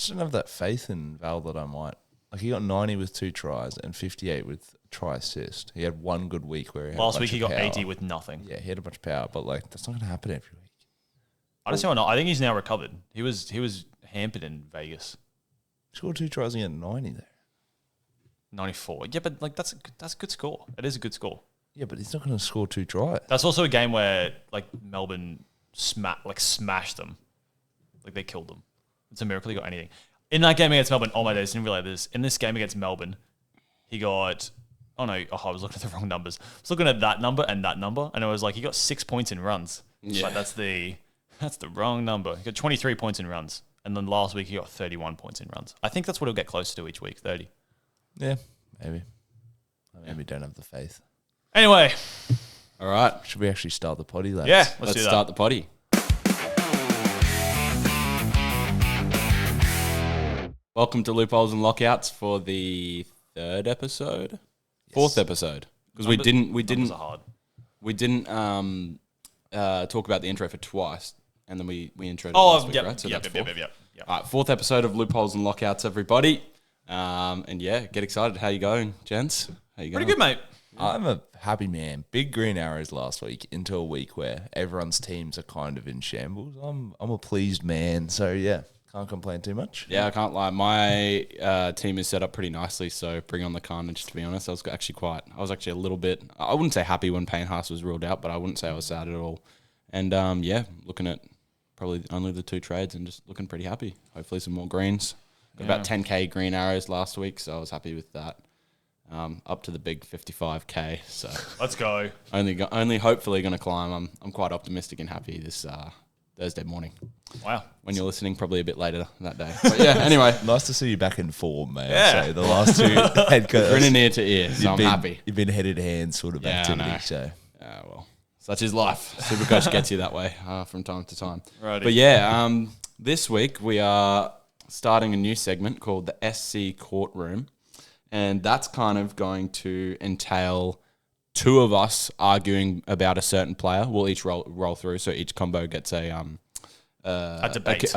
just don't have that faith in Val that I might. Like, he got 90 with 2 tries and 58 with try assist. He had one good week where he had Last week he got 80 with nothing. Yeah, he had a bunch of power, but like that's not going to happen every week. I don't see why not. I think he's now recovered. He was hampered in Vegas. He scored 2 tries and he had 90 there. 94. Yeah, but like that's a good score. It is a good score. Yeah, but he's not going to score 2 tries. That's also a game where like Melbourne smashed them. Like they killed them. It's a miracle he got anything. In that game against Melbourne, oh my days, I didn't realize this. In this game against Melbourne, he got... I was looking at the wrong numbers. I was looking at that number, and it was like he got 6 points in runs. Yeah. But that's the wrong number. He got 23 points in runs. And then last week he got 31 points in runs. I think that's what he'll get closer to each week, 30. Yeah, maybe. Maybe don't have the faith. Anyway. All right. Should we actually start the potty, lads? Yeah, let's start the potty. Welcome to Loopholes and Lockouts for the 3rd episode, 4th episode, because we didn't talk about the intro for twice, and then we introed it last week, right? So that's 4th. All right, 4th episode of Loopholes and Lockouts, everybody. And yeah, get excited. How you going, gents? How you going? Pretty good, mate. I'm a happy man. Big green arrows last week into a week where everyone's teams are kind of in shambles. I'm a pleased man, so yeah. Can't complain too much. Yeah, I can't lie. My team is set up pretty nicely, so bring on the carnage, to be honest. I was actually a little bit, I wouldn't say happy when Payne Haas was ruled out, but I wouldn't say I was sad at all. And yeah, looking at probably only the 2 trades and just looking pretty happy. Hopefully some more greens. Got about 10k green arrows last week, so I was happy with that. Up to the big 55k. So let's go. Only hopefully going to climb. I'm quite optimistic and happy this Thursday morning. Wow. When you're listening, probably a bit later that day. But yeah, anyway. Nice to see you back in form, mate. Yeah. So the last 2 head coaches. Grinning ear to ear, so I'm happy. You've been headed hand sort of activity, so. Well, such is life. Supercoach gets you that way from time to time. Righty. But yeah, this week we are starting a new segment called the SC Courtroom. And that's kind of going to entail 2 of us arguing about a certain player. We'll each roll through, so each combo gets a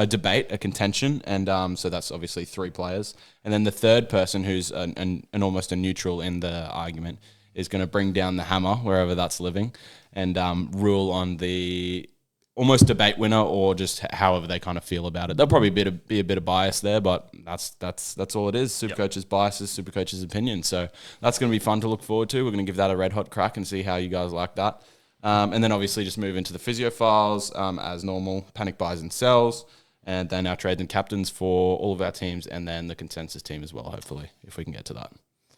debate, a contention, and so that's obviously 3 players. And then the third person, who's an almost a neutral in the argument, is going to bring down the hammer wherever that's living, and rule on the almost debate winner, or just however they kind of feel about it. There'll probably be a bit of bias there, but that's all it is. Supercoach's biases, Supercoach's opinion. So that's going to be fun to look forward to. We're going to give that a red hot crack and see how you guys like that. And then obviously just move into the Physio Files as normal, panic buys and sells, and then our trades and captains for all of our teams, and then the consensus team as well, hopefully, if we can get to that.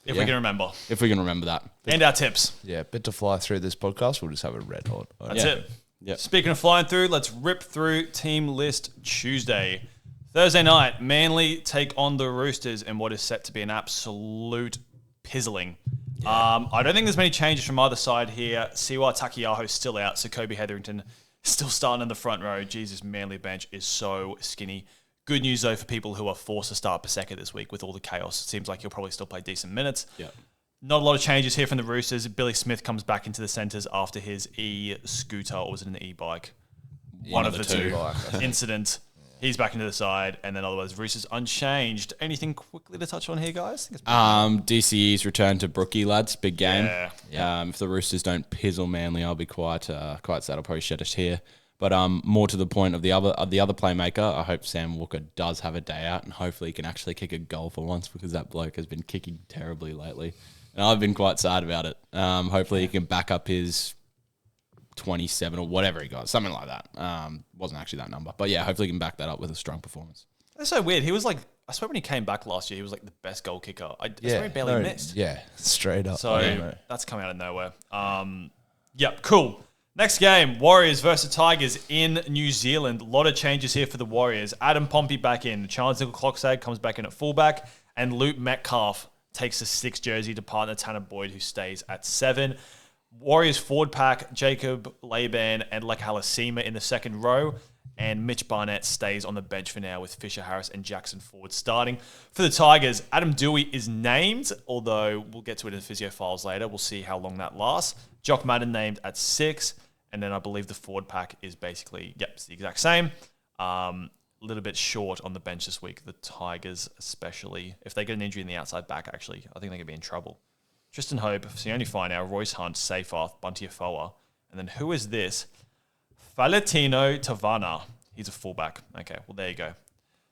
If we can remember. If we can remember that. And our tips. Yeah, bit to fly through this podcast. We'll just have a red hot. That's it. Yep. Speaking of flying through, let's rip through Team List Tuesday. Thursday night, Manly take on the Roosters in what is set to be an absolute pizzling. Yeah. I don't think there's many changes from either side here. Siwa Takiyaho's still out, so Kobe Hetherington still starting in the front row. Jesus, Manly bench is so skinny. Good news, though, for people who are forced to start Paseka this week with all the chaos. It seems like he'll probably still play decent minutes. Yeah. Not a lot of changes here from the Roosters. Billy Smith comes back into the centres after his e-scooter, or was it an e-bike? One of the two incident. He's back into the side, and then otherwise Roosters unchanged. Anything quickly to touch on here, guys? DCE's return to Brookie, lads. Big game. Yeah. If the Roosters don't pizzle Manly, I'll be quite sad. I'll probably shed a tear. But more to the point of the other playmaker, I hope Sam Walker does have a day out, and hopefully he can actually kick a goal for once, because that bloke has been kicking terribly lately. And I've been quite sad about it. Hopefully he can back up his 27 or whatever he got, something like that. Wasn't actually that number. But yeah, hopefully he can back that up with a strong performance. That's so weird. He was like, I swear when he came back last year, he was like the best goal kicker. I swear he barely missed. Yeah, straight up. So that's come out of nowhere. Yep, cool. Next game, Warriors versus Tigers in New Zealand. A lot of changes here for the Warriors. Adam Pompey back in. Charles Nickel-Clocksag comes back in at fullback. And Luke Metcalf takes the 6 jersey to partner Tanner Boyd, who stays at 7. Warriors forward pack, Jacob Laban and Lekalasima in the second row. And Mitch Barnett stays on the bench for now, with Fisher Harris and Jackson Ford starting. For the Tigers, Adam Dewey is named, although we'll get to it in the Physio Files later. We'll see how long that lasts. Jock Madden named at 6. And then I believe the forward pack is basically, it's the exact same. little bit short on the bench this week. The Tigers, especially. If they get an injury in the outside back, actually, I think they could be in trouble. Tristan Hope, Sione Finau, Royce Hunt, Seyfarth, Bunty Afoa. And then who is this? Valentino Tavana. He's a fullback. Okay, well, there you go.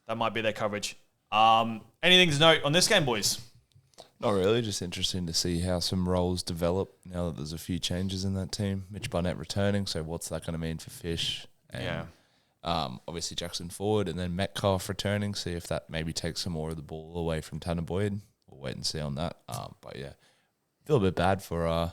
That might be their coverage. Anything to note on this game, boys? Not really. Just interesting to see how some roles develop now that there's a few changes in that team. Mitch Barnett returning, so what's that going to mean for Fish? And, obviously Jackson Ford, and then Metcalf returning. See if that maybe takes some more of the ball away from Tanner Boyd. We'll wait and see on that. But yeah, feel a bit bad for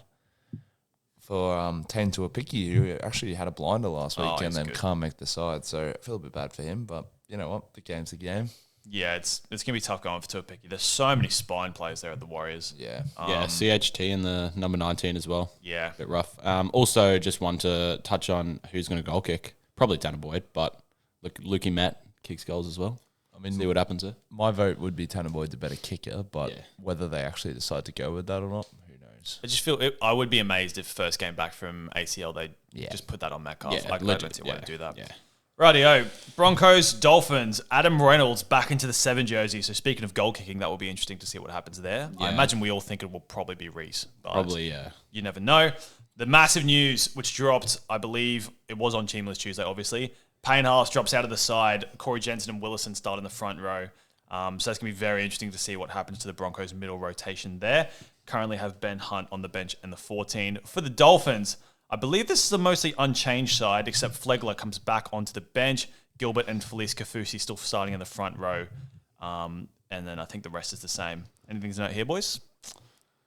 Tane Tuapiki, who actually had a blinder last week and then can't make the side. So I feel a bit bad for him. But you know what? The game's the game. Yeah, it's going to be tough going for Tuapiki. There's so many spine players there at the Warriors. Yeah. CHT in the number 19 as well. Yeah. A bit rough. Also, just want to touch on who's going to goal kick. Probably Tanner Boyd, but Lukey Matt kicks goals as well. I mean, see what happens there. My vote would be Tanner Boyd the better kicker, but whether they actually decide to go with that or not, who knows? I just feel I would be amazed if first game back from ACL they just put that on Metcalf. Yeah, I don't see why they do that. Yeah. Rightio. Broncos, Dolphins, Adam Reynolds back into the 7 jersey. So speaking of goal kicking, that will be interesting to see what happens there. Yeah. I imagine we all think it will probably be Reese. Probably, yeah. You never know. The massive news, which dropped, I believe it was on Teamlist Tuesday, obviously. Payne Haas drops out of the side. Corey Jensen and Willison start in the front row. So that's going to be very interesting to see what happens to the Broncos' middle rotation there. Currently have Ben Hunt on the bench and the 14. For the Dolphins, I believe this is a mostly unchanged side, except Flegler comes back onto the bench. Gilbert and Felice Kafusi still starting in the front row. And then I think the rest is the same. Anything to note here, boys?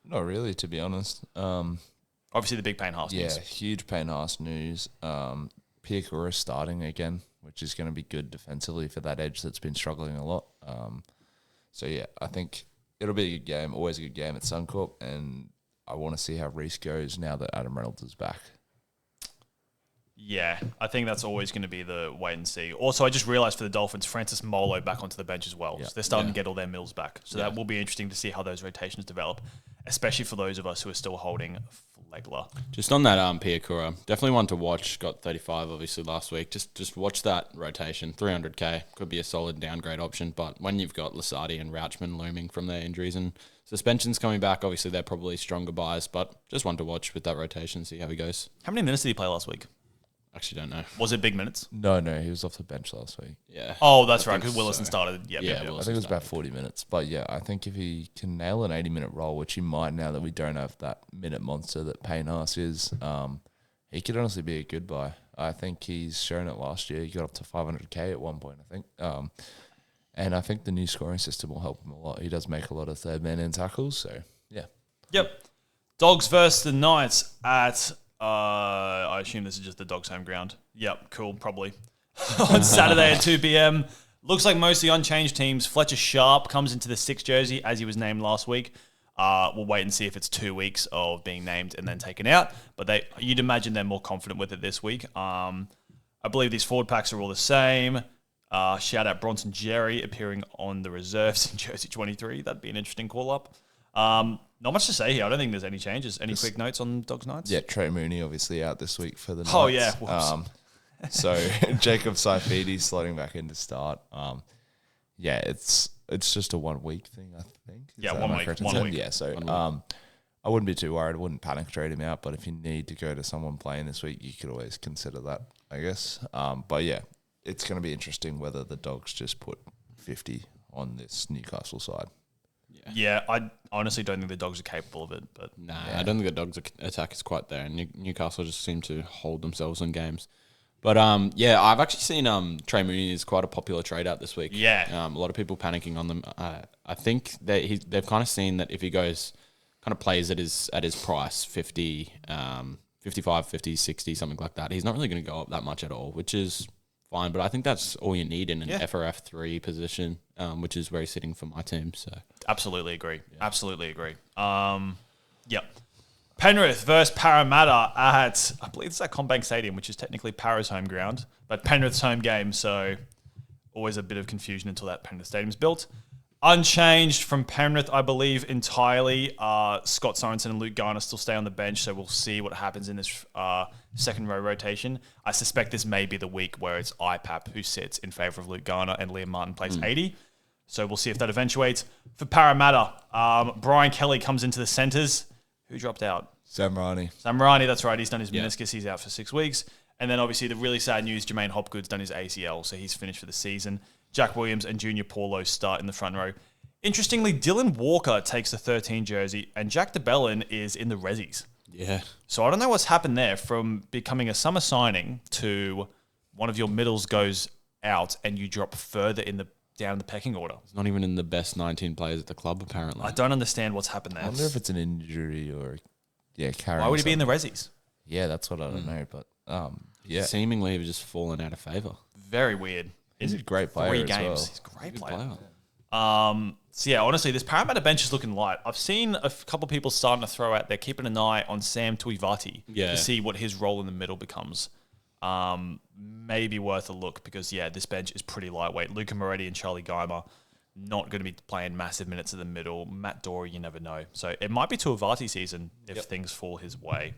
Not really, to be honest. Obviously, the big Payne Haas news. Yeah, huge Payne Haas news. Piakura starting again, which is going to be good defensively for that edge that's been struggling a lot. So, yeah, I think it'll be a good game, always a good game at Suncorp, and I want to see how Reese goes now that Adam Reynolds is back. Yeah, I think that's always going to be the wait and see. Also, I just realised for the Dolphins, Francis Molo back onto the bench as well. Yeah. So they're starting to get all their mills back. So that will be interesting to see how those rotations develop, especially for those of us who are still holding Flegler. Just on that Piakura, definitely one to watch. Got 35 obviously last week. Just watch that rotation. 300k could be a solid downgrade option, but when you've got Lasardi and Rauchman looming from their injuries and suspensions coming back, obviously they're probably stronger buys, but just one to watch with that rotation, see how he goes. How many minutes did he play last week? Actually don't know. Was it big minutes? No, he was off the bench last week. Yeah. Oh, that's right, because Willison started. Yeah, I think it was about 40 minutes. But yeah, I think if he can nail an 80-minute role, which he might now that we don't have that minute monster that Payne Haas is, he could honestly be a good buy. I think he's shown it last year. He got up to 500k at one point, I think. And I think the new scoring system will help him a lot. He does make a lot of third man in tackles, so yeah. Yep. Dogs versus the Knights at... I assume this is just the Dogs' home ground. Yep, cool, probably. On Saturday at 2 p.m. Looks like mostly unchanged teams. Fletcher Sharp comes into the 6 jersey as he was named last week. We'll wait and see if it's 2 weeks of being named and then taken out. But you'd imagine they're more confident with it this week. I believe these forward packs are all the same. Shout out Bronson Jerry appearing on the reserves in jersey 23. That'd be an interesting call-up. Not much to say here. I don't think there's any changes. Any quick notes on Dogs Knights? Yeah, Trey Mooney obviously out this week for the Knights. Oh, yeah. Whoops. So Jacob Saifidi slotting back in to start. Yeah, it's just a 1 week thing, I think. Is 1 week. 1 week. Yeah, so I wouldn't be too worried. I wouldn't panic trade him out, but if you need to go to someone playing this week, you could always consider that, I guess. But yeah, it's going to be interesting whether the Dogs just put 50 on this Newcastle side. Yeah, I honestly don't think the Dogs are capable of it. But I don't think the Dogs' attack is quite there. And Newcastle just seem to hold themselves in games. But I've actually seen Trey Mooney is quite a popular trade out this week. Yeah, a lot of people panicking on them. I think that they've kind of seen that if he goes, kind of plays at his price, 50, 55, 50, 60, something like that, he's not really going to go up that much at all, which is fine. But I think that's all you need in an FRF 3 position, which is where he's sitting for my team. So absolutely agree. Yeah. Absolutely agree. Yep. Penrith versus Parramatta at, I believe it's at CommBank Stadium, which is technically Para's home ground, but Penrith's home game, so always a bit of confusion until that Penrith Stadium's built. Unchanged from Penrith, I believe, entirely. Scott Sorensen and Luke Garner still stay on the bench, so we'll see what happens in this second row rotation. I suspect this may be the week where it's IPAP who sits in favour of Luke Garner and Liam Martin plays 80. So we'll see if that eventuates. For Parramatta, Brian Kelly comes into the centres. Who dropped out? Samrani. Samrani, that's right. He's done his meniscus. He's out for 6 weeks. And then obviously the really sad news, Jermaine Hopgood's done his ACL, so he's finished for the season. Jack Williams and Junior Paulo start in the front row. Interestingly, Dylan Walker takes the 13 jersey, and Jack DeBellin is in the resis. Yeah. So I don't know what's happened there from becoming a summer signing to one of your middles goes out and you drop further down the pecking order. He's not even in the best 19 players at the club, apparently. I don't understand what's happened there. I wonder if it's an injury or, carrying. Why would he be in the something. resis? Yeah, that's what I don't know. But, Seemingly, he's just fallen out of favour. Very weird. He's a great player 3 as games. well. He's a great player. Player. So yeah, honestly, this Parramatta bench is looking light. I've seen a couple people starting to throw out there, keeping an eye on Sam Tuivati to see what his role in the middle becomes. Maybe worth a look because, this bench is pretty lightweight. Luca Moretti and Charlie Geimer not going to be playing massive minutes in the middle. Matt Dory, you never know. So it might be Tuivati season if things fall his way.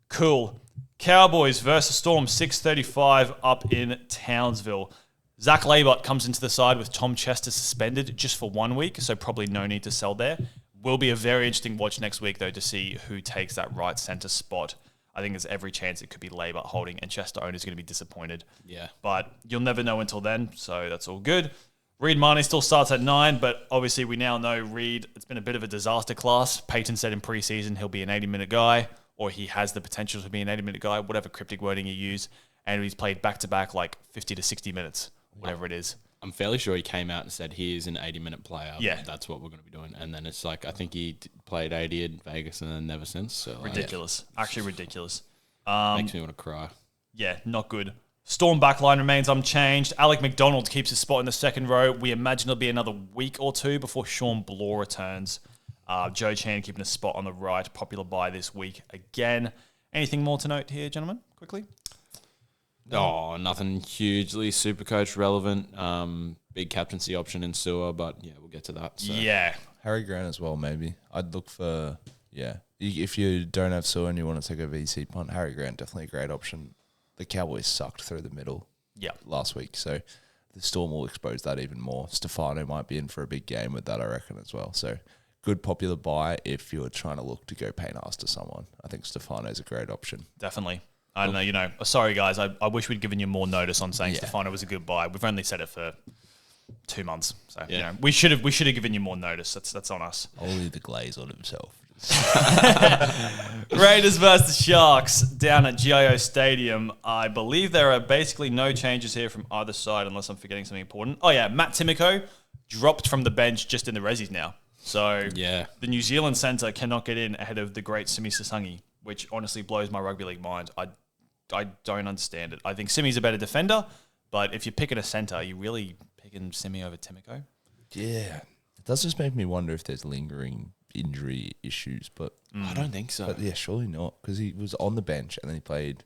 Cool. Cowboys versus Storm, 6:35 up in Townsville. Zach Labott comes into the side with Tom Chester suspended just for 1 week, so probably no need to sell there. Will be a very interesting watch next week, though, to see who takes that right centre spot. I think there's every chance it could be Labott holding, and Chester owners going to be disappointed. Yeah. But you'll never know until then, so that's all good. Reed Marnie still starts at 9, but obviously we now know Reed, it's been a bit of a disaster class. Peyton said in preseason he'll be an 80-minute guy, or he has the potential to be an 80-minute guy, whatever cryptic wording you use, and he's played back-to-back like 50 to 60 minutes, whatever it is. I'm fairly sure he came out and said he is an 80-minute player. Yeah. That's what we're going to be doing. And then it's like, I think he played 80 in Vegas and then never since. So Ridiculous. Actually ridiculous. Makes me want to cry. Yeah, not good. Storm backline remains unchanged. Alec McDonald keeps his spot in the second row. We imagine it'll be another week or two before Sean Bloor returns. Joe Chan keeping a spot on the right. Popular buy this week again. Anything more to note here, gentlemen? Quickly. Oh, nothing hugely supercoach relevant. Big captaincy option in Sewer, but we'll get to that. So. Yeah. Harry Grant as well, maybe. I'd look for, if you don't have Sewer and you want to take a VC punt, Harry Grant, definitely a great option. The Cowboys sucked through the middle last week, so the Storm will expose that even more. Stefano might be in for a big game with that, I reckon, as well. So good popular buy if you're trying to look to go paint ass to someone. I think Stefano's a great option. Definitely. I don't know, sorry guys, I wish we'd given you more notice on saying Stefano was a good buy. We've only said it for 2 months. So, we should have given you more notice. That's on us. Only the glaze on himself. Raiders versus Sharks down at GIO Stadium. I believe there are basically no changes here from either side unless I'm forgetting something important. Oh yeah, Matt Timoko dropped from the bench just in the resis now. So the New Zealand centre cannot get in ahead of the great Simi Sasangi, which honestly blows my rugby league mind. I don't understand it. I think Simi's a better defender, but if you're picking a centre, are you really picking Simi over Timoko? Yeah. It does just make me wonder if there's lingering injury issues, but I don't think so. But surely not, because he was on the bench and then he played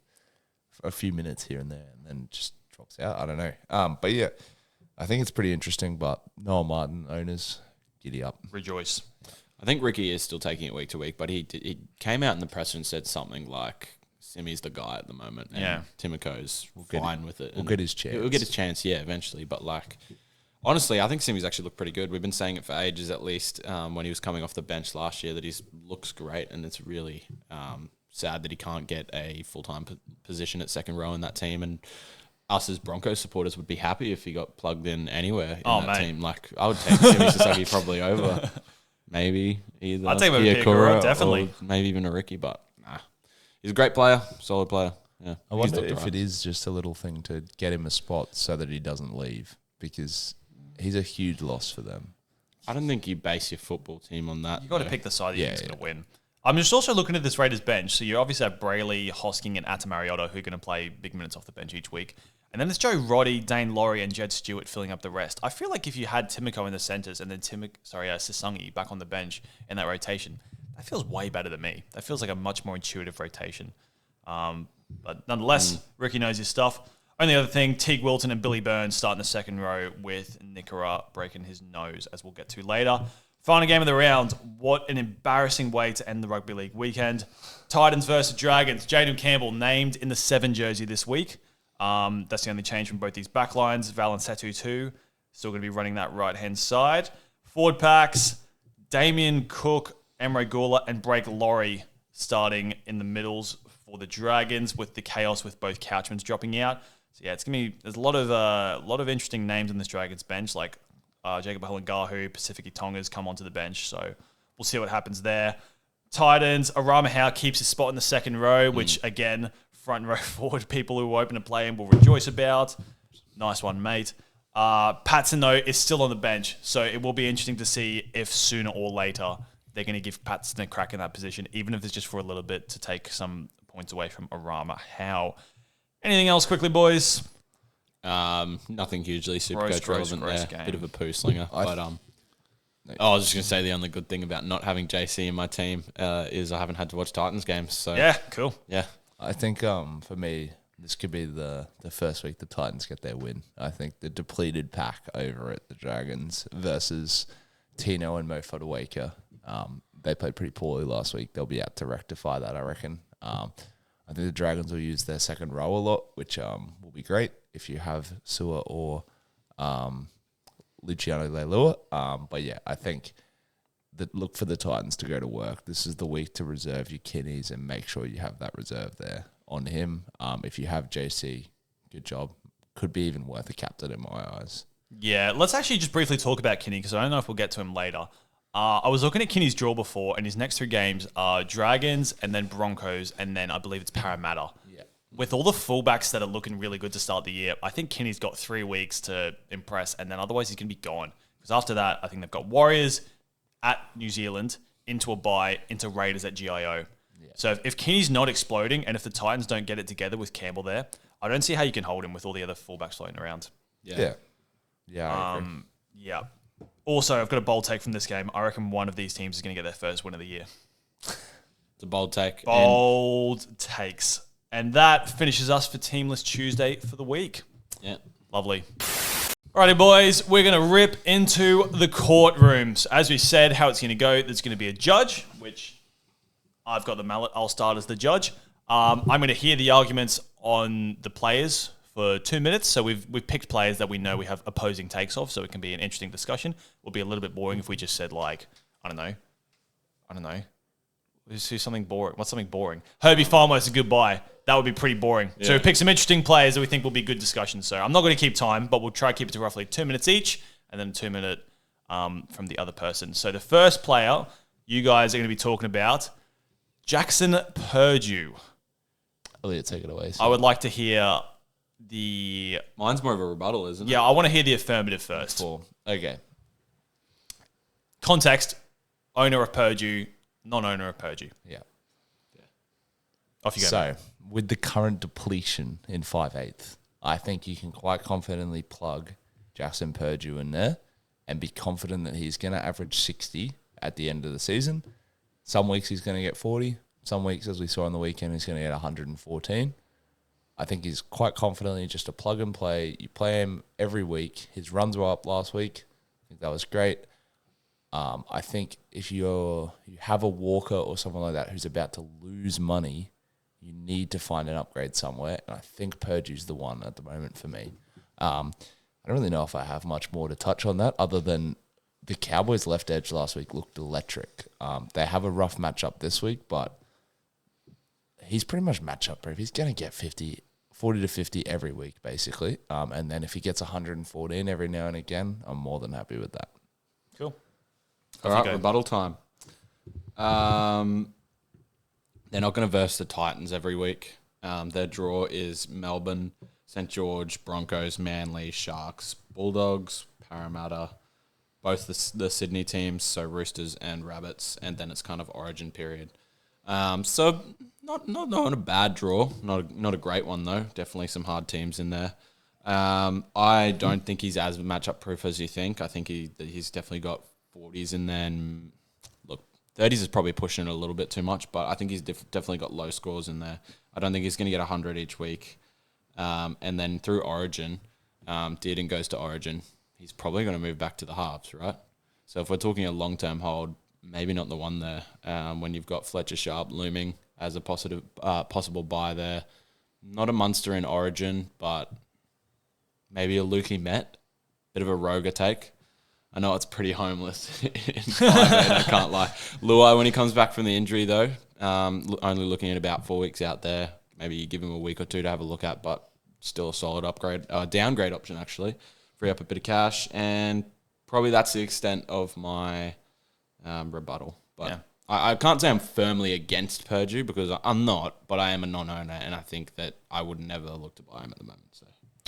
for a few minutes here and there and then just drops out. I don't know. But yeah, I think it's pretty interesting, but Noah Martin owners, giddy up. Rejoice. I think Ricky is still taking it week to week, but he came out in the press and said something like, Simi's the guy at the moment, and Timoko's fine with it. We'll get his chance. He'll get his chance, eventually. But honestly, I think Simi's actually looked pretty good. We've been saying it for ages, at least when he was coming off the bench last year, that he looks great, and it's really sad that he can't get a full-time position at second row in that team. And us as Broncos supporters would be happy if he got plugged in anywhere in that team. I would take Simi Sasaki probably over maybe either. I'd take him over Piakura, definitely. Or maybe even a Ricky, but nah. He's a great player, solid player. Yeah, I wonder if it is just a little thing to get him a spot so that he doesn't leave, because he's a huge loss for them. I don't think you base your football team on that. You've got to pick the side that you think's going to win. I'm just also looking at this Raiders bench. So you obviously have Brayley, Hosking, and Atamariota who are going to play big minutes off the bench each week. And then there's Joe Roddy, Dane Laurie, and Jed Stewart filling up the rest. I feel like if you had Timoko in the centres and then Sasangi back on the bench in that rotation, that feels way better than me. That feels like a much more intuitive rotation. But nonetheless, Ricky knows his stuff. Only other thing, Teague Wilton and Billy Burns starting the second row with Nicara breaking his nose, as we'll get to later. Final game of the round. What an embarrassing way to end the Rugby League weekend. Titans versus Dragons. Jaden Campbell named in the 7 jersey this week. That's the only change from both these backlines. Valen Setu too. Still going to be running that right-hand side. Forward packs, Damien Cook, Emre Gula, and Blake Laurie starting in the middles for the Dragons, with the chaos with both Couchmans dropping out. So yeah, it's going to be, there's a lot of interesting names on this Dragons bench, like Jacob Halangahu, Pacific Tonga's come onto the bench, so we'll see what happens there. Titans, Arama Howe keeps his spot in the second row, which again, front row forward people who are open to play him will rejoice about. Nice one, mate. Patson, though, is still on the bench, so it will be interesting to see if sooner or later they're going to give Patson a crack in that position, even if it's just for a little bit to take some points away from Arama Howe. Anything else quickly, boys? Nothing hugely Supercoach relevant there. Game. Bit of a poo slinger. I was just going to say the only good thing about not having JC in my team is I haven't had to watch Titans games. So yeah, cool. Yeah. I think for me, this could be the first week the Titans get their win. I think the depleted pack over at the Dragons versus Tino and Mo Fotuaika, they played pretty poorly last week. They'll be out to rectify that, I reckon. I think the Dragons will use their second row a lot, which will be great if you have Sua or Luciano Leilua. But yeah, I think that look for the Titans to go to work. This is the week to reserve your kidneys and make sure you have that reserve there on him. If you have JC, good job. Could be even worth a captain in my eyes. Yeah, let's actually just briefly talk about Kinney, because I don't know if we'll get to him later. I was looking at Kinney's draw before, and his next 3 games are Dragons and then Broncos, and then I believe it's Parramatta. Yeah. With all the fullbacks that are looking really good to start the year, I think Kinney's got 3 weeks to impress, and then otherwise he's going to be gone. Because after that, I think they've got Warriors at New Zealand, into a bye, into Raiders at GIO. Yeah. So if Kinney's not exploding, and if the Titans don't get it together with Campbell there, I don't see how you can hold him with all the other fullbacks floating around. Yeah. I agree. Yeah. Also, I've got a bold take from this game. I reckon one of these teams is going to get their first win of the year. It's a bold take. Bold takes. And that finishes us for Teamlist Tuesday for the week. Yeah. Lovely. Alrighty, boys. We're going to rip into the courtrooms. As we said, how it's going to go, there's going to be a judge, which I've got the mallet. I'll start as the judge. I'm going to hear the arguments on the players for 2 minutes. So we've picked players that we know we have opposing takes of, so it can be an interesting discussion. It will be a little bit boring if we just said, like, I don't know. Let's do something boring. What's something boring? Herbie Farmer is a goodbye. That would be pretty boring. Yeah. So we picked some interesting players that we think will be good discussions. So I'm not going to keep time, but we'll try to keep it to roughly 2 minutes each, and then 2 minute from the other person. So the first player you guys are going to be talking about, Jackson Purdue. Elliot, take it away. I would like to hear Mine's more of a rebuttal, isn't it? Yeah, I want to hear the affirmative first. Okay. Context, owner of Purdue, non-owner of Purdue. Yeah. Off you go. So, with the current depletion in 5/8, I think you can quite confidently plug Jackson Purdue in there and be confident that he's going to average 60 at the end of the season. Some weeks he's going to get 40. Some weeks, as we saw on the weekend, he's going to get 114. I think he's quite confidently just a plug and play. You play him every week. His runs were up last week. I think that was great. I think if you have a Walker or someone like that who's about to lose money, you need to find an upgrade somewhere. And I think Purdue's the one at the moment for me. I don't really know if I have much more to touch on that other than the Cowboys' left edge last week looked electric. They have a rough matchup this week, but he's pretty much matchup proof. He's going to get 40 to 50 every week, basically. And then if he gets 114 every now and again, I'm more than happy with that. Cool. All right, rebuttal time. They're not going to verse the Titans every week. Their draw is Melbourne, St. George, Broncos, Manly, Sharks, Bulldogs, Parramatta, both the Sydney teams, so Roosters and Rabbits, and then it's kind of origin period. So not a bad draw, not a great one though. Definitely some hard teams in there. I don't think he's as matchup proof as you think. I think he's definitely got 40s in there. And look, 30s is probably pushing it a little bit too much, but I think he's definitely got low scores in there. I don't think he's going to get 100 each week. and then through Origin, Dearden goes to Origin, he's probably going to move back to the halves, right? So if we're talking a long-term hold, maybe not the one there. When you've got Fletcher Sharp looming as a possible buy there. Not a Munster in Origin, but maybe a Lukey Met. Bit of a Roger take. I know it's pretty homeless in 5, I can't lie. Luai, when he comes back from the injury, though, only looking at about 4 weeks out there. Maybe you give him a week or two to have a look at, but still a solid downgrade option, actually. Free up a bit of cash, and probably that's the extent of my rebuttal. But yeah. I can't say I'm firmly against Purdue because I'm not, but I am a non-owner, and I think that I would never look to buy him at the moment. So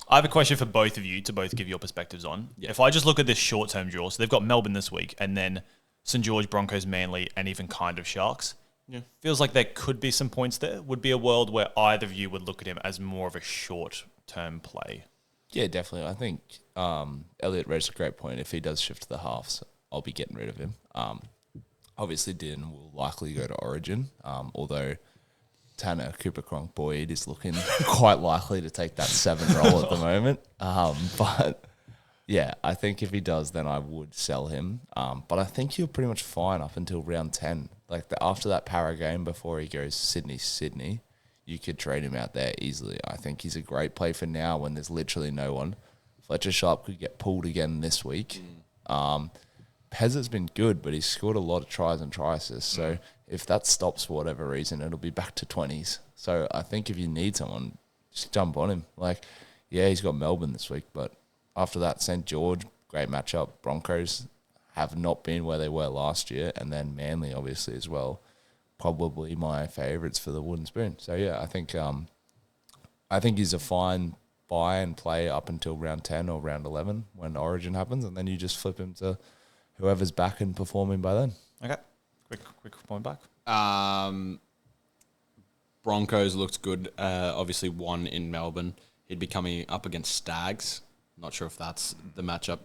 I have a question for both of you to both give your perspectives on. Yeah. If I just look at this short-term draw, so they've got Melbourne this week, and then St. George, Broncos, Manly, and even kind of Sharks. Yeah. Feels like there could be some points there. Would be a world where either of you would look at him as more of a short-term play. Yeah, definitely. I think Elliot raised a great point. If he does shift to the halves, I'll be getting rid of him. Obviously, Din will likely go to Origin, although Tanner Cooper-Cronk Boyd is looking quite likely to take that 7 role at the moment. But yeah, I think if he does, then I would sell him. But I think he'll pretty much fine up until round 10. Like after that Para game before he goes Sydney, you could trade him out there easily. I think he's a great play for now when there's literally no one. Fletcher Sharp could get pulled again this week. Pez has been good, but he's scored a lot of tries and try assists. So if that stops for whatever reason, it'll be back to 20s. So I think if you need someone, just jump on him. Like, yeah, he's got Melbourne this week, but after that, St. George, great matchup. Broncos have not been where they were last year, and then Manly, obviously, as well. Probably my favourites for the wooden spoon. So, yeah, I think he's a fine buy and play up until round 10 or round 11 when Origin happens, and then you just flip him to whoever's back and performing by then. Okay. Quick point back. Broncos looked good. Obviously won in Melbourne. He'd be coming up against Stags. Not sure if that's the matchup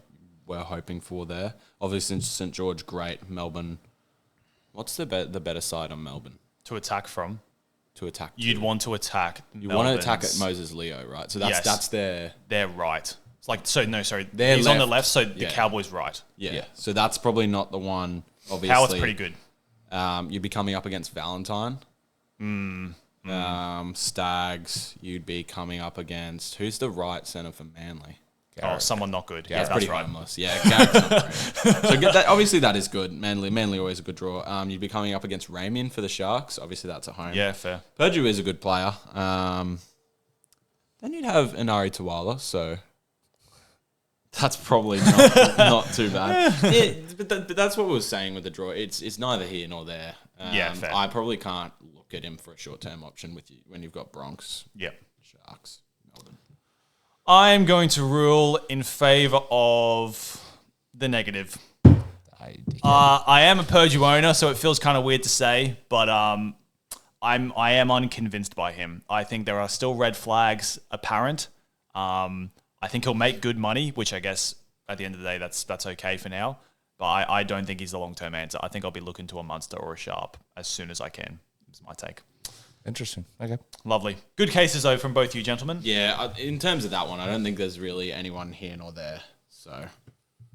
we're hoping for there. Obviously St. George, great. Melbourne. What's the better side on Melbourne? To attack from? To attack. You'd want to attack. You want to attack at Moses Leo, right? So that's their... They're right. It's like, so no, sorry. They're He's left. on the left, so the Cowboys right. Yeah. So that's probably not the one, obviously. Howard's pretty good. You'd be coming up against Valentine. Stags, you'd be coming up against... Who's the right centre for Manly? Garrett. Oh, someone not good. Yeah, that's pretty homeless. Yeah, Garrett's not great. So obviously that is good. Manly always a good draw. You'd be coming up against Ramian for the Sharks. Obviously that's at home. Yeah, fair. Purdue is a good player. Then you'd have Inari Tuwala, so that's probably not too bad. Yeah, but that's what we were saying with the draw. It's neither here nor there. Yeah, fair. I probably can't look at him for a short-term option with you when you've got Bronx, Sharks, Melbourne. I'm going to rule in favour of the negative. I am a Purdue owner, so it feels kind of weird to say, but I am unconvinced by him. I think there are still red flags apparent. I think he'll make good money, which I guess at the end of the day that's okay for now. But I don't think he's the long-term answer. I think I'll be looking to a Munster or a Sharp as soon as I can. That's my take. Interesting. Okay. Lovely. Good cases, though, from both you gentlemen. Yeah, in terms of that one, I don't think there's really anyone here nor there. So,